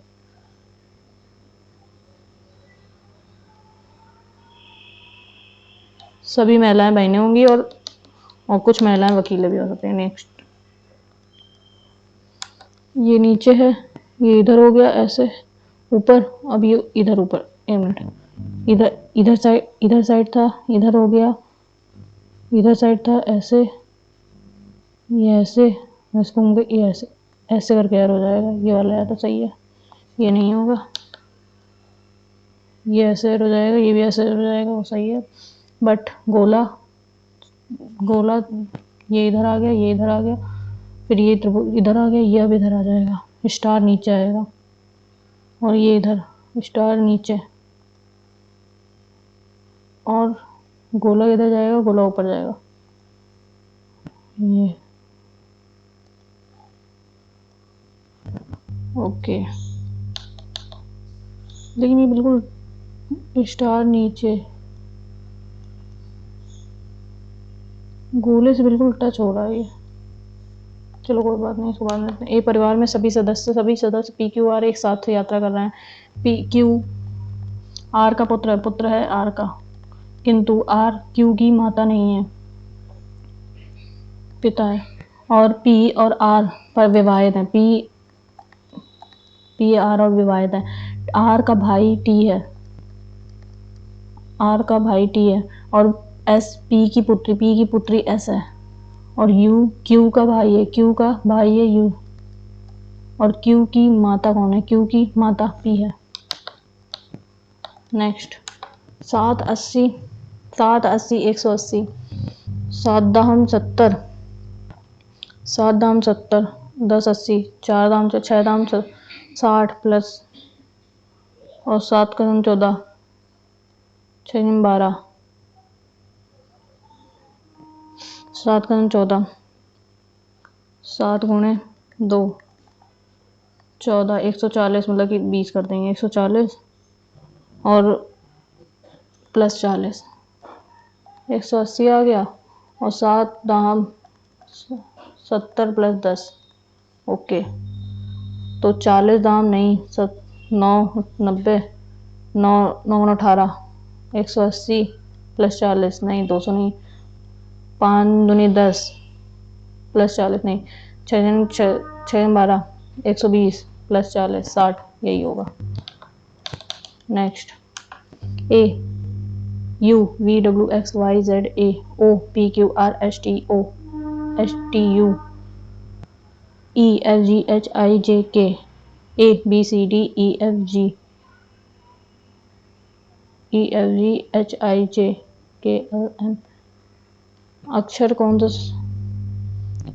सभी महिलाएं बहनें होंगी और कुछ महिलाएं वकीलें भी हो सकती हैं। नेक्स्ट, ये नीचे है, ये इधर हो गया ऐसे ऊपर, अब ये इधर ऊपर, एक मिनट, इधर साइड था, इधर हो गया, इधर साइड था ऐसे, ये ऐसे, इसको होंगे ये ऐसे ऐसे करके यार हो जाएगा, ये वाला है तो सही है, ये नहीं होगा, ये ऐसे हो जाएगा, ये भी ऐसे हो जाएगा, वो सही है। बट गोला ये इधर आ गया, ये इधर आ गया, फिर ये इधर आ गया, ये अब इधर आ जाएगा, स्टार नीचे आएगा और ये इधर स्टार नीचे और गोला इधर जाएगा, गोला ऊपर जाएगा, ये ओके। लेकिन ये बिल्कुल स्टार नीचे गोले से बिल्कुल टच हो रहा है ये, चलो कोई बात नहीं, इसको बाद में। एक परिवार में सभी सदस्य PQR एक साथ यात्रा कर रहे हैं। PQ R का पुत्र है R का, किंतु R Q की माता नहीं है, पिता है, और P और R पर विवाहित है, P R और विवाहित है। R का भाई T है, R का भाई T है और S P की पुत्री S है और U Q का भाई है, Q का भाई है U और Q की माता कौन है? Q की माता P है। नेक्स्ट, 780 180 7 दाम 70 10 80 4 दाम 6 दाम 60 प्लस और 7 का 14 6 12 7 का 14 7 गुणे 2 14 140 मतलब कि 20 कर देंगे, 140 और प्लस 40 180 आ गया और 7 दाम 70 प्लस 10, ओके। तो 40 दाम नहीं, 9 90, 9 9 18, 180 प्लस 40 नहीं, 200 नहीं, 5 दूनी 10 प्लस 40 नहीं, 6 12, 120 प्लस 40 60, यही होगा। Next, A U V W X Y Z A O P Q R S T O S T U E F G H I J K A B C D E F G E F G H I J K L M। अक्षर कौन सा?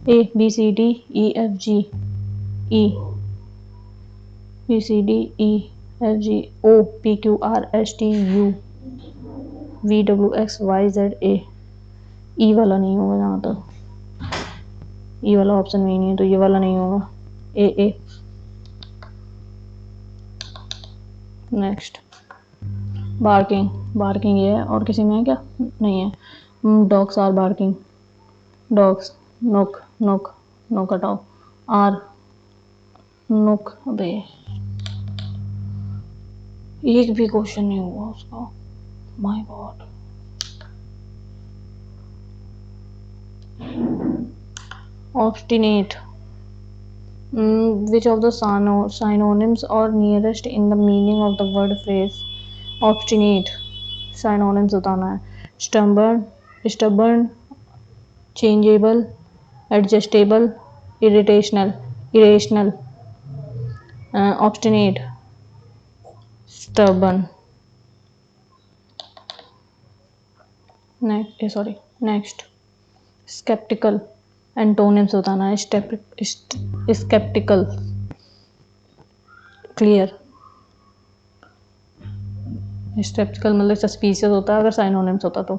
A B C D E F G E B C D E F G O P Q R S T U V W X Y Z A। ई वाला नहीं होगा जहाँ तक, ई वाला option में ही नहीं है, तो ये वाला नहीं होगा। ए। नेक्स्ट, बार्किंग, बार्किंग ये है, और किसी में है क्या? नहीं है। डॉग्स आर बार्किंग, डॉग्स, नोक नोक नोक हटाओ, आर नोक, अबे एक भी क्वेश्चन नहीं हुआ उसका, my God. Obstinate, which of the synonyms or nearest in the meaning of the word phrase obstinate? synonyms बताना है। stubborn, changeable, adjustable, irrational, obstinate, stubborn। Next, skeptical, antonyms बताना है। skeptical, क्लियर, skeptical मतलब suspicious होता है अगर synonyms होता तो।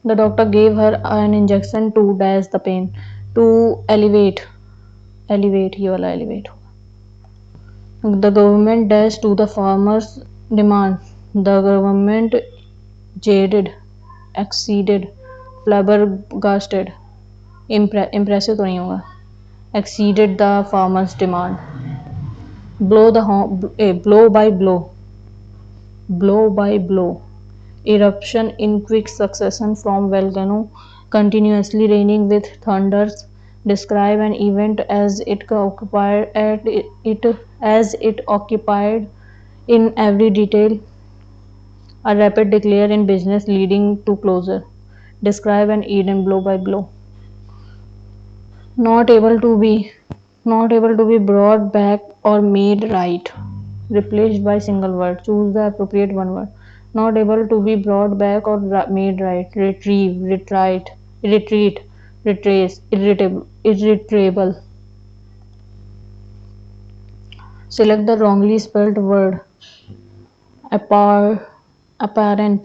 The doctor gave her an injection to dash the pain, to elevate, ये वाला elevate होगा। The government dashed to the farmers' demand, the government jaded, exceeded, flabbergasted, impressive तो नहीं होगा, exceeded the farmers' demand। blow the horn, blow by blow, eruption in quick succession from volcano, continuously raining with thunders, describe an event as it occupied in every detail, a rapid declare in business leading to closure, describe an Eden blow by blow। not able to be brought back or made right, replaced by single word, choose the appropriate one word। not able to be brought back or made right, retrieve, retreat, retrace, irretrievable। select the wrongly spelled word, apparent,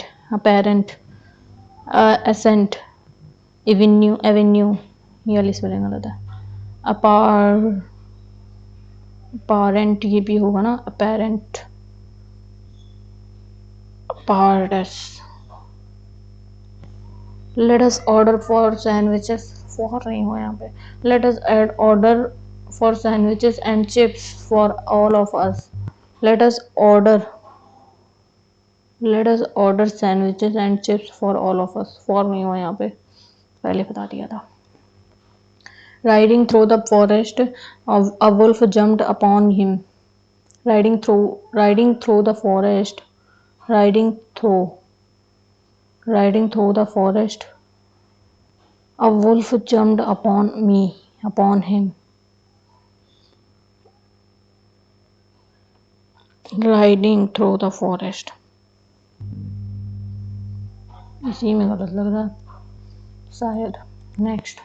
ascent, avenue, ये वाली spelling गलत है। apparent ये भी होगा ना, apparent, apparatus। let us order for sandwiches, for नहीं हो यहाँ पे। let us add order for sandwiches and chips for all of us। let us order sandwiches and chips for all of us, for नहीं हुआ यहाँ पे, पहले बता दिया था। riding through the forest, a wolf jumped upon him। riding through the forest, riding through the forest, a wolf jumped upon him। riding through the forest, इसी में गलत लग रहा शायद। Next,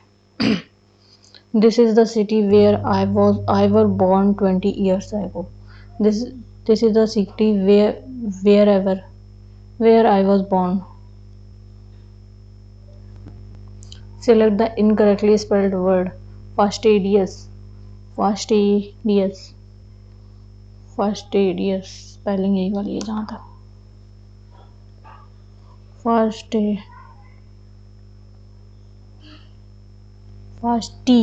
this is the city where I was born 20 years ago। this is the city where I was born। select the incorrectly spelled word, fastidious, spelling यही वाली है जहाँ तक। फास्ट टी,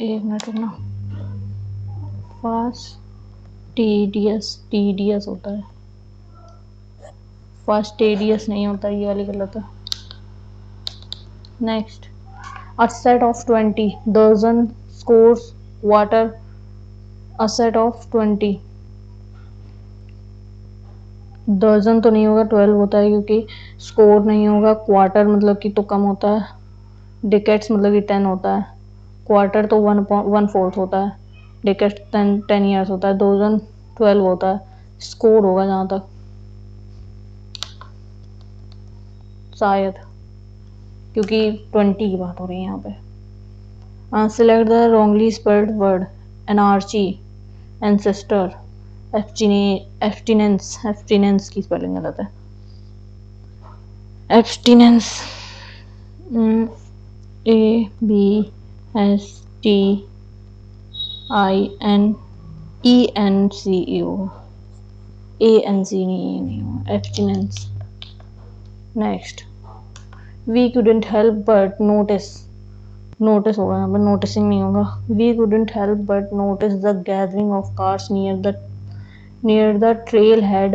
एक मिनट रुकना, फास्ट टीडियस होता है, fast tedious नहीं होता, ये वाली गलत है। Next, a set of 20 dozen scores quarter, a set of 20 dozen तो नहीं होगा, 12 होता है क्योंकि स्कोर नहीं होगा, क्वार्टर मतलब कि तो कम होता है, डिकेट्स मतलब कि 10 होता है, क्वार्टर तो 1/4 होता है, डिकेट्स 10 ईयर्स होता है, डजन 12 होता है, स्कोर होगा जहाँ तक शायद, क्योंकि 20 की बात हो रही है यहाँ पे। Select the wrongly spelled word, anarchy, ancestor, abstinence की स्पेलिंग गलत है, abstinence, ABSTINENCE हो, ANC नहीं हो, abstinence। Next, we couldn't help but notice, notice होगा यहाँ पर, नोटिसिंग नहीं होगा, we couldn't help but notice the gathering of cars near the trailhead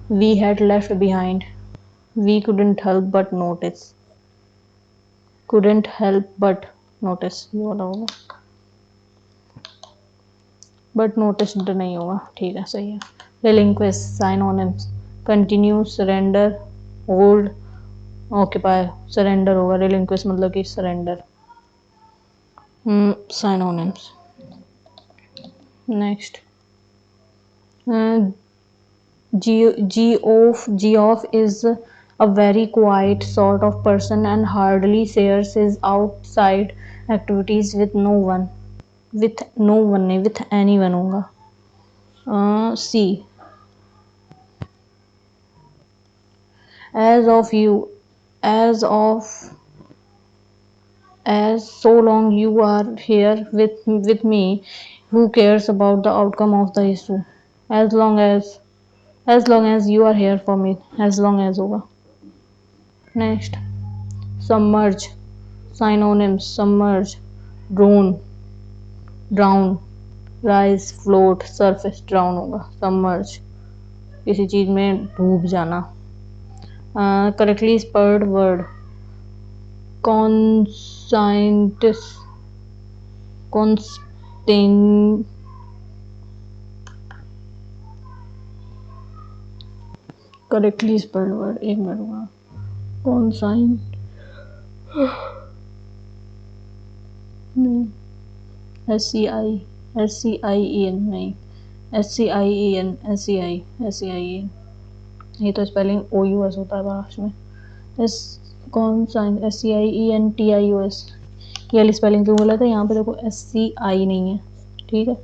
we had left behind, we couldn't help but notice, couldn't help but notice ये वाला होगा, but noticed नहीं होगा, ठीक है सही है। relinquish, synonyms, continue, surrender, hold, occupy, surrender होगा, relinquish मतलब कि surrender। synonyms। next, Geoff is a very quiet sort of person and hardly shares his outside activities with no one, with no one नहीं, with anyone होगा। C, as of you, as of, as so long you are here with me, who cares about the outcome of the issue, as long as you are here for me, as long as होगा। next, submerge, synonyms, submerge, drown, rise, float, surface, drown होगा, submerge किसी चीज में डूब जाना। correctly spelled word, conscientious, constant, correctly spelled word, एक minute होगा, conscient नहीं, SCIEN नहीं, SCIEN, ये तो स्पेलिंग OUS होता है लास्ट में, SCIENTIOS, ये वाली स्पेलिंग तो गलत है, यहाँ पे देखो SCI नहीं है, ठीक है,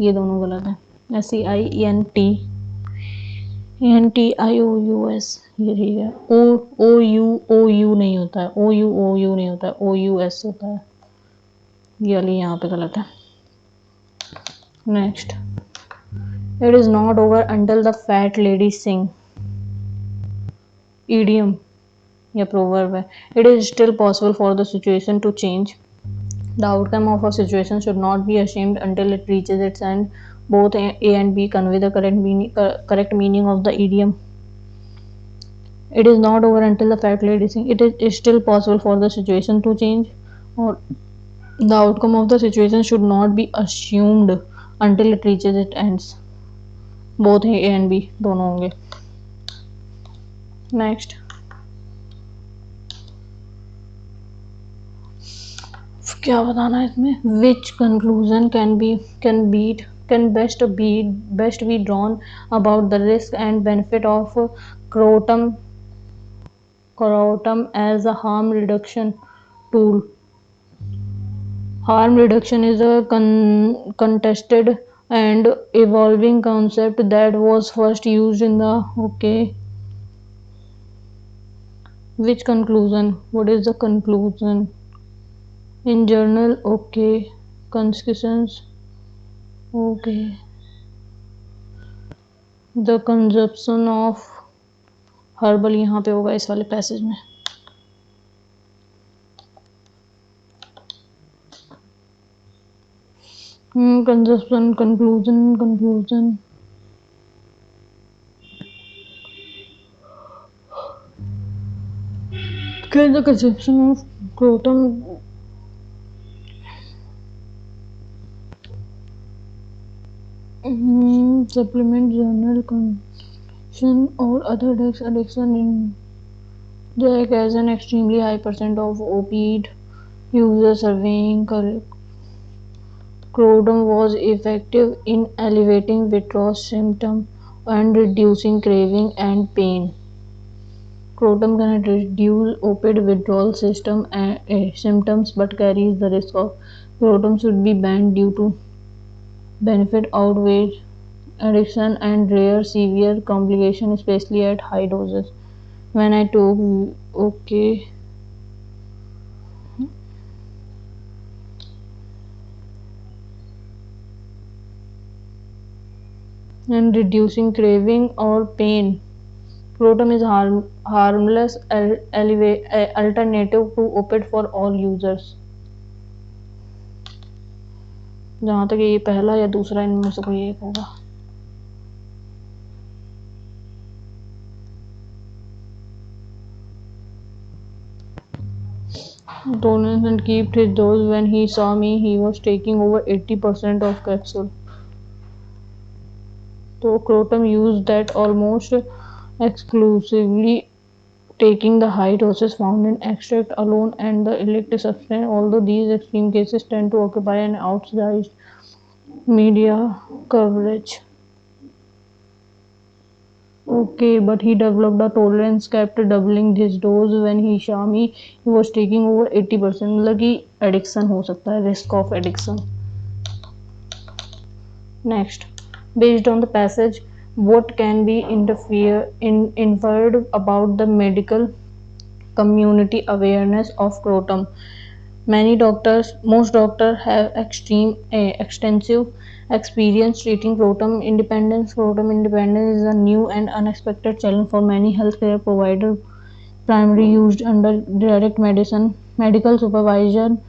ये दोनों गलत है, SCIENTIOUS ये ठीक है, OU नहीं होता है, OU नहीं होता है, OUS होता है, ये वाली यहाँ पे गलत है। Next, it is not over until the fat lady sing, idiom या proverb है, it is still possible for the situation to change, the outcome of a situation should not be ashamed until it reaches its end, both A and B convey the correct meaning of the idiom, it is not over until the fat lady sing, it is still possible for the situation to change, or the outcome of the situation should not be assumed until it reaches its ends, both A and B दोनों होंगे। Next, क्या बताना है इसमें, which conclusion can best be drawn about the risk and benefit of kratom as a harm reduction tool, harm reduction is a contested and evolving concept that was first used in the which conclusion, what is the conclusion, in journal, conclusions, the consumption of herbal यहाँ पे होगा इस वाले passage में। Consumption conclusion. Can the consumption of croton supplement general consumption or other drugs addiction in Jack has an extremely high percent of opioid users surveying Croton was effective in alleviating withdrawal symptoms and reducing craving and pain. Croton can reduce opioid withdrawal symptoms but carries the risk of Croton should be banned due to benefit outweighs addiction and rare severe complications, especially at high doses. When I took okay and reducing craving or pain. Protum is harmless alternative to opioid for all users. जहाँ तक ये पहला या दूसरा इनमें से कोई एक होगा. Donaldson kept his dose. When he saw me, he was taking over 80% of capsule. So Croton used that almost exclusively, taking the high doses found in extract alone and the illicit substance. Although these extreme cases tend to occupy an outsized media coverage. Okay, but he developed a tolerance, kept doubling his dose. When he saw me, he was taking over 80%. मतलब कि addiction हो सकता है, risk of addiction. Next, based on the passage, what can be inferred about the medical community awareness of Croton? Most doctors have extensive experience treating Croton independence. Croton independence is a new and unexpected challenge for many healthcare providers, primarily used under direct medical supervision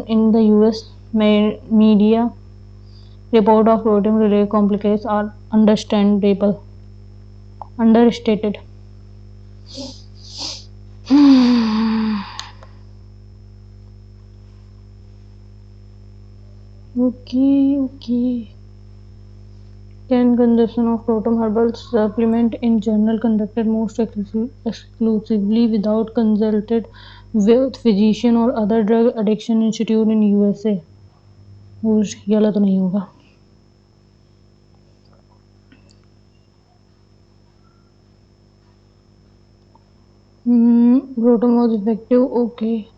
in the U.S. Media report of protein-related complications are understated. Okay. Can consumption of protein herbal supplement in general conducted most exclusively without consulted with physician or other drug addiction institute in USA? कुछ गलत नहीं होगा. Proton was effective. Okay.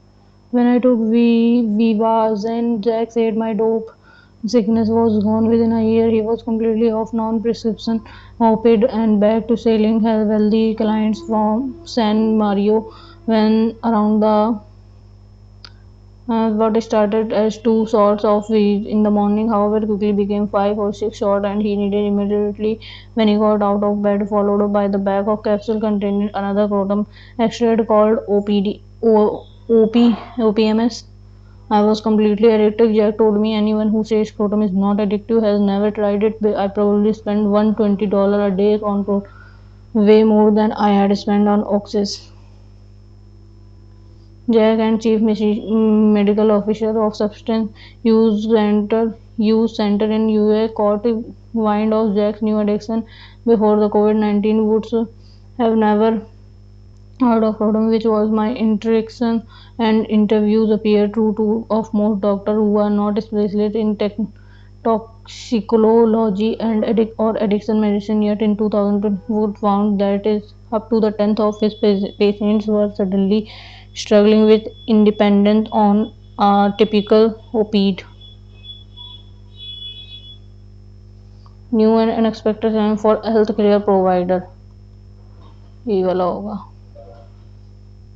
When I took Viva Zen, Jack said my dope sickness was gone within a year. He was completely off non-prescription opioid and back to selling wealthy clients from San Mario. When around the what started as 2 shots of weed in the morning, however, quickly became 5 or 6 shots, and he needed immediately when he got out of bed, followed by the bag of capsule containing another proton extract called OPMS. I was completely addicted. Jack told me anyone who says Proton is not addictive has never tried it. I probably spent $120 a day on Proton, way more than I had spent on Oxys. Jack and Chief Medical Officer of Substance Use Center in UA caught wind of Jack's new addiction before the COVID-19 would have never heard of Proton, which was my interaction and interviews appear true to of most doctors who are not specialists in toxicology and addiction medicine. Yet in 2000, Wood found that is up to the tenth of his patients were suddenly struggling with independence on a typical opioid. New and unexpected challenge for healthcare provider. ये वाला होगा.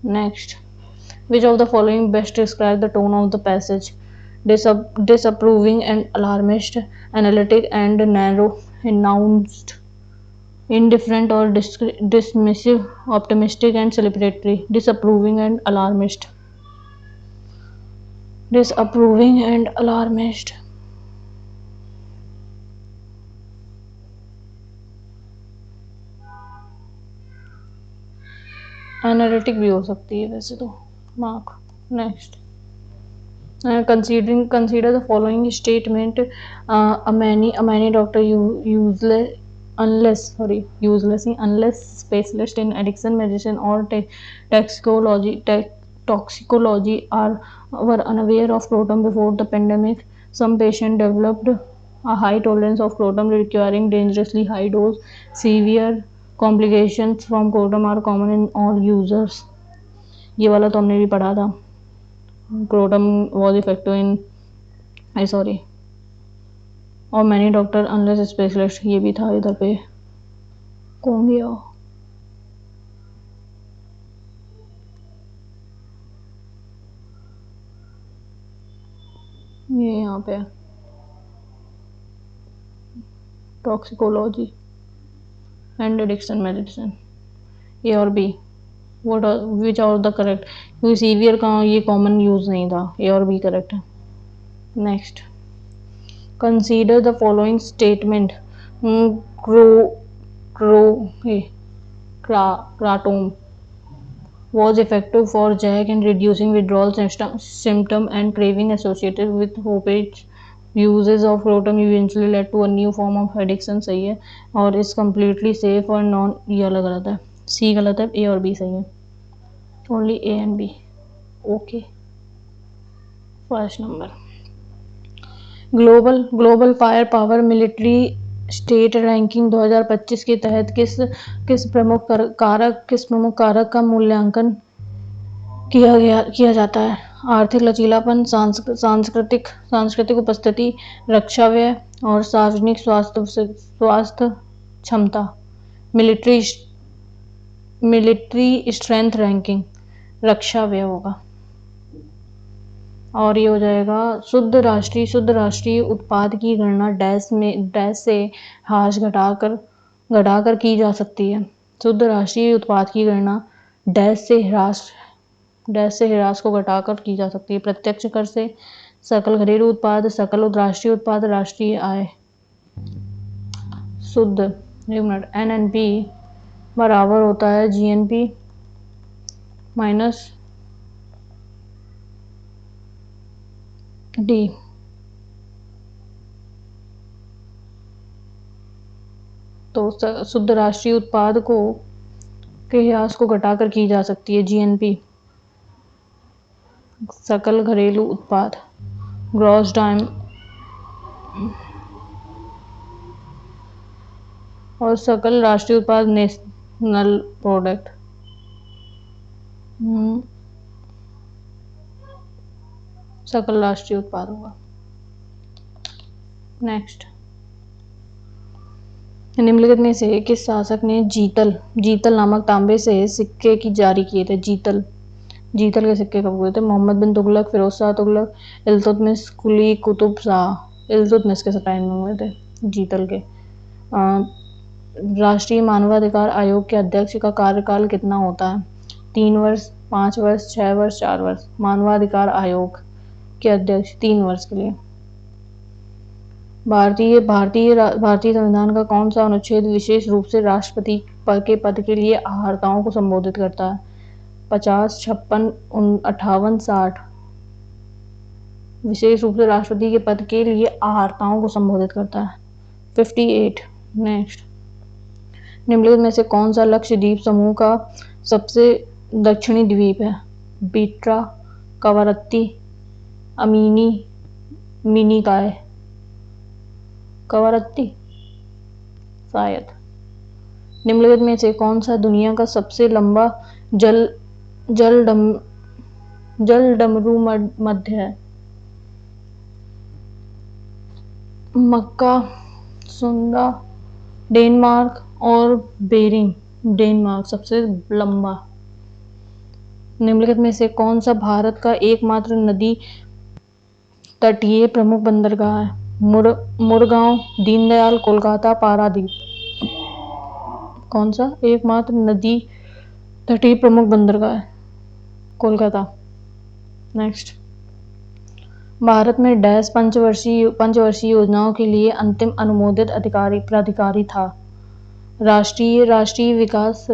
Next, which of the following best describe the tone of the passage? Disapproving and alarmist, analytic and narrow, announced, indifferent or dismissive, optimistic and celebratory. Disapproving and alarmist. Disapproving and alarmist. Analytic भी हो सकती है वैसे तो। Mark. Next, consider the following statement. A many doctor unless specialist in addiction medicine or toxicology were unaware of proton before the pandemic. Some patients developed a high tolerance of proton requiring dangerously high dose. Severe complications from proton are common in all users. ये वाला तो हमने भी पढ़ा था। Proton was effective in sorry, और many doctor unless specialist, ये भी था इधर पे। कौन गया? ये यहाँ पे toxicology and addiction medicine, A और B. What which are the correct, क्योंकि सीवियर का ये कॉमन यूज नहीं था, ए और बी करेक्ट है। Next, consider the following statement. Kratom was effective for Jack in reducing withdrawal symptom and craving associated with opiates. Uses of Proton eventually led to a new form of addiction, सही है। और is completely safe और non, ये अलग गलत है, सी गलत है, ए और बी सही है। Only a and b. Okay, first number, global fire power military state ranking 2025 के तहत किस प्रमुख कारक का मूल्यांकन किया जाता है? आर्थिक लचीलापन, सांस्कृतिक उपस्थिति, रक्षा व्यय और सार्वजनिक स्वास्थ्य क्षमता। मिलिट्री स्ट्रेंथ रैंकिंग, रक्षा व्यय होगा। और ये हो जाएगा शुद्ध राष्ट्रीय उत्पाद की गणना डैश से ह्रास घटाकर की जा सकती है। शुद्ध राष्ट्रीय उत्पाद की गणना डैश से ह्रास को घटाकर की जा सकती है। प्रत्यक्ष कर से सकल घरेलू उत्पाद, सकल राष्ट्रीय उत्पाद, राष्ट्रीय आय। शुद्ध एनएनपी बराबर होता है जीएनपी माइनस डी। तो शुद्ध राष्ट्रीय उत्पाद के ह्रास को घटाकर की जा सकती है जीएनपी, सकल घरेलू उत्पाद, ग्रॉस डाइम, और सकल राष्ट्रीय उत्पाद नेशनल प्रोडक्ट। सकल राष्ट्रीय उत्पाद होगा। नेक्स्ट, निम्नलिखित में से किस शासक ने जीतल नामक तांबे से सिक्के की जारी किए थे? जीतल के सिक्के कब हुए थे? मोहम्मद बिन तुगलक, फिरोज शाह तुगलक, इल्तुतमिश, कुली कुतुब शाह। इल्तुतमिश के टाइम में हुए थे जीतल के। राष्ट्रीय मानवाधिकार आयोग के अध्यक्ष का कार्यकाल कितना होता है? 3 वर्ष, 5 वर्ष, 6 वर्ष, 4 वर्ष। मानवाधिकार आयोग के अध्यक्ष 3 वर्ष के लिए। भारतीय संविधान का कौन सा अनुच्छेद विशेष रूप से राष्ट्रपति के पद के लिए अर्हताओं को संबोधित करता है? 50, 56, 58, 60। विशेष रूप से राष्ट्रपति के पद के लिए अर्हताओं को संबोधित करता है 58। नेक्स्ट, निम्नलिखित में से कौन सा लक्षद्वीप समूह का सबसे दक्षिणी द्वीप है? बिट्रा, कवरत्ती, अमीनी, मिनिकॉय। कवरत्ती शायद। निम्नलिखित में से कौन सा दुनिया का सबसे लंबा जलडमरू मध्य है? मक्का, सुंदा, डेनमार्क और बेरिंग। डेनमार्क सबसे लंबा। निम्नलिखित में से कौन सा भारत का एकमात्र नदी तटीय प्रमुख बंदरगाह है? मुरगांव, दीनदयाल, कोलकाता, पारादीप। कौन सा एकमात्र नदी तटीय प्रमुख बंदरगाह है? कोलकाता। नेक्स्ट, भारत में डैश पंचवर्षीय योजनाओं के लिए अंतिम अनुमोदित प्राधिकारी था? राष्ट्रीय विकास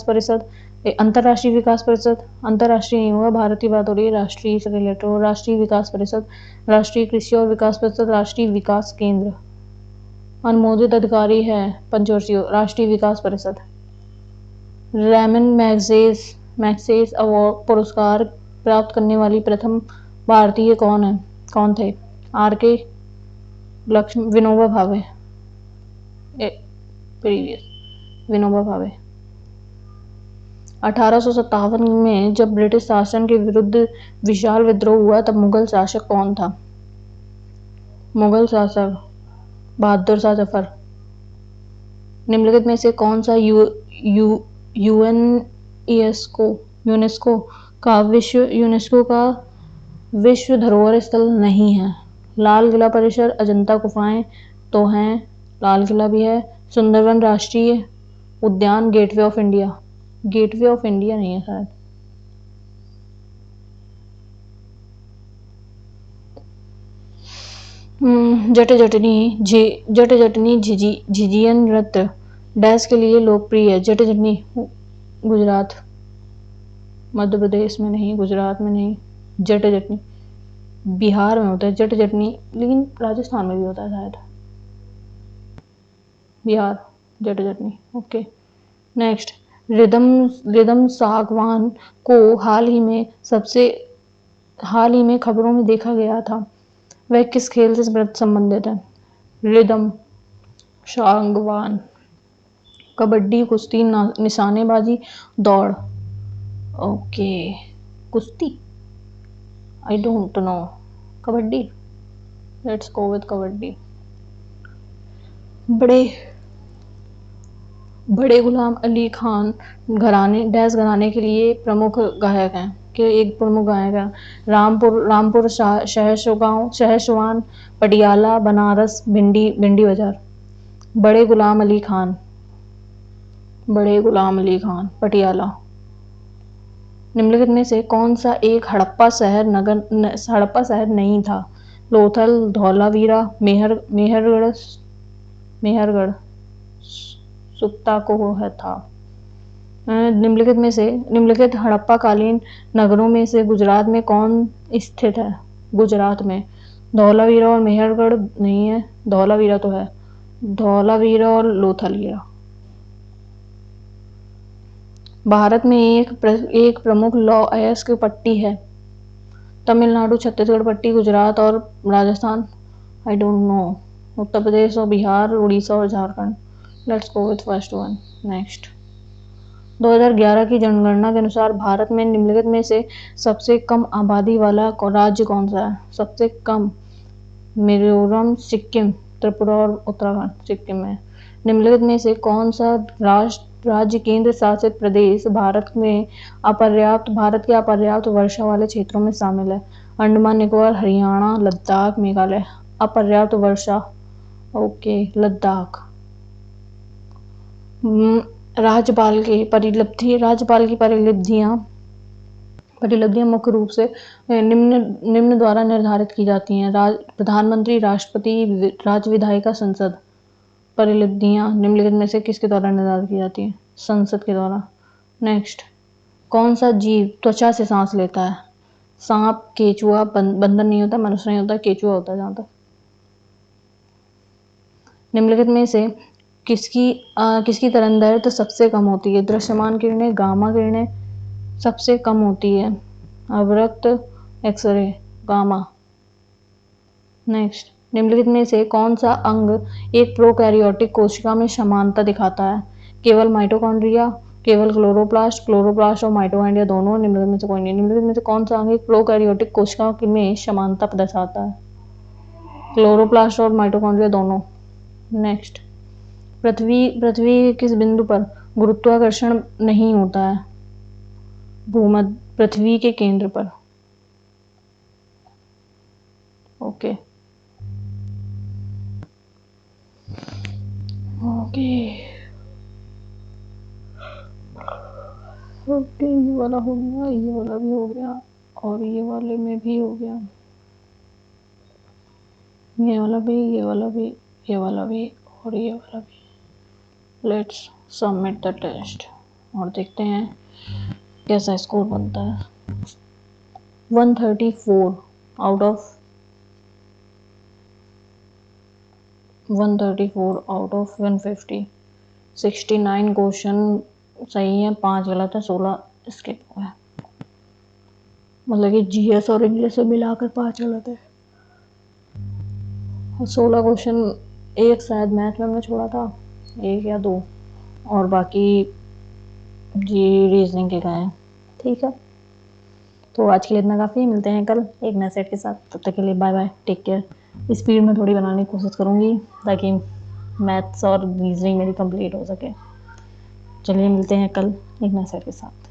परिषद, अंतर्राष्ट्रीय विकास परिषद, अंतर्राष्ट्रीय नहीं होगा, भारत की बात हो रही है, राष्ट्रीय से रिलेटेड हो। राष्ट्रीय विकास परिषद, राष्ट्रीय कृषि और विकास परिषद, राष्ट्रीय विकास केंद्र। अनुमोदित अधिकारी है पंचवर्षीय राष्ट्रीय विकास परिषद। रैमन मैग्सेस अवार्ड पुरस्कार प्राप्त करने वाली प्रथम भारतीय कौन थे? आर के लक्ष्मी, विनोबा भावे, प्रीवियस विनोबा भावे। 1857 में जब ब्रिटिश शासन के विरुद्ध विशाल विद्रोह हुआ तब मुगल शासक कौन था? मुगल शासक बहादुर शाह जफर। निम्नलिखित में से कौन सा यूनेस्को का विश्व धरोहर स्थल नहीं है? लाल किला परिसर, अजंता गुफाएं तो हैं, लाल किला भी है। सुंदरवन राष्ट्रीय उद्यान, gateway of India. Gateway of India नहीं है शायद। जट जटनी झिझियन नृत्य डैश के लिए लोकप्रिय है? जट जटनी गुजरात, मध्य प्रदेश में नहीं, गुजरात में नहीं। जट जटनी बिहार में होता है जट जटनी, लेकिन राजस्थान में भी होता है शायद। बिहार, जट जटनी। ओके नेक्स्ट, रिदम सागवान को हाल ही में खबरों में देखा गया था, वह किस खेल से संबंधित है? रिदम सागवान, कबड्डी, कुश्ती, निशानेबाजी, दौड़। ओके, कुश्ती, I don't know, kabaddi, let's go with kabaddi. बड़े गुलाम अली खान घराने के लिए प्रमुख गायक हैं, कि एक प्रमुख गायक है। रामपुर शहसवान, पटियाला, बनारस, भिंडी बाजार। बड़े गुलाम अली खान, पटियाला। निम्नलिखित में से कौन सा एक हड़प्पा शहर नहीं था? लोथल, धौलावीरा, मेहरगढ़, सुक्ता को है था। निम्नलिखित हड़प्पा कालीन नगरों में से गुजरात में कौन स्थित है? गुजरात में धौलावीरा और मेहरगढ़ नहीं है, धौलावीरा तो है, धौलावीरा और लोथलवीरा। भारत में एक प्रमुख लौह अयस्क पट्टी है? तमिलनाडु, छत्तीसगढ़ पट्टी, गुजरात और Rajasthan, I don't know. Uttar Pradesh और बिहार, उड़ीसा और Jharkhand. Let's go with first one. Next, 2011 की जनगणना के अनुसार भारत में निम्नलिखित में से सबसे कम आबादी वाला राज्य कौन सा है? सबसे कम मिजोरम, सिक्किम, त्रिपुरा और उत्तराखंड। सिक्किम में। निम्नलिखित में से कौन सा राज्य केंद्र शासित प्रदेश भारत के अपर्याप्त वर्षा वाले क्षेत्रों में शामिल है? अंडमान निकोबार, हरियाणा, लद्दाख, मेघालय। अपर्याप्त वर्षा, ओके, लद्दाख। राज्यपाल की परिलब्धियां मुख्य रूप से निम्न द्वारा निर्धारित की जाती हैं। प्रधानमंत्री, राष्ट्रपति, राज्य विधायिका, संसद। परिलब्धियां निम्नलिखित में से किसके द्वारा निर्धारित की जाती है? संसद के द्वारा। नेक्स्ट, कौन सा जीव त्वचा से सांस लेता है? सांप, केचुआ, बंदर नहीं होता, मनुष्य नहीं होता, केचुआ होता है जहां तक। निम्नलिखित में से किसकी तरंगदैर्घ्य सबसे कम होती है? दृश्यमान किरणें, गामा किरणें सबसे कम होती है, अवरक्त, एक्सरे, गामा। नेक्स्ट, निम्नलिखित में से कौन सा अंग एक प्रोकैरियोटिक कोशिका में समानता दिखाता है? केवल माइटोकॉन्ड्रिया, केवल क्लोरोप्लास्ट और माइटोकॉन्ड्रिया दोनों, निम्नलिखित में से कोई नहीं। निम्नलिखित में से कौन सा अंग एक प्रोकैरियोटिक कोशिका में समानता दर्शाता है? क्लोरोप्लास्ट और माइटोकॉन्ड्रिया दोनों। नेक्स्ट, पृथ्वी किस बिंदु पर गुरुत्वाकर्षण नहीं होता है? भूमध्य, पृथ्वी के केंद्र पर। ओके ये वाला हो गया, ये वाला भी हो गया, और ये वाले में भी हो गया, ये वाला भी, ये वाला भी, ये वाला भी और ये वाला भी। लेट्स सबमिट द टेस्ट और देखते हैं कैसा स्कोर बनता है। 134 आउट ऑफ 150, 69 क्वेश्चन सही है, 5 गलत है, 16 स्किप हुआ है। मतलब कि जीएस और इंग्लिश में मिलाकर 5 गलत है और 16 क्वेश्चन, एक शायद मैथ में हमने छोड़ा था, एक या दो, और बाकी जी रीजनिंग के गए हैं। ठीक है, तो आज के लिए इतना काफ़ी है, मिलते हैं कल एक नए सेट के साथ। तब तक के लिए bye bye, take care. Speed में थोड़ी बनाने की कोशिश करूँगी ताकि मैथ्स और रीजनिंग मेरी कंप्लीट हो सके। चलिए मिलते हैं कल एक नए सेट के साथ।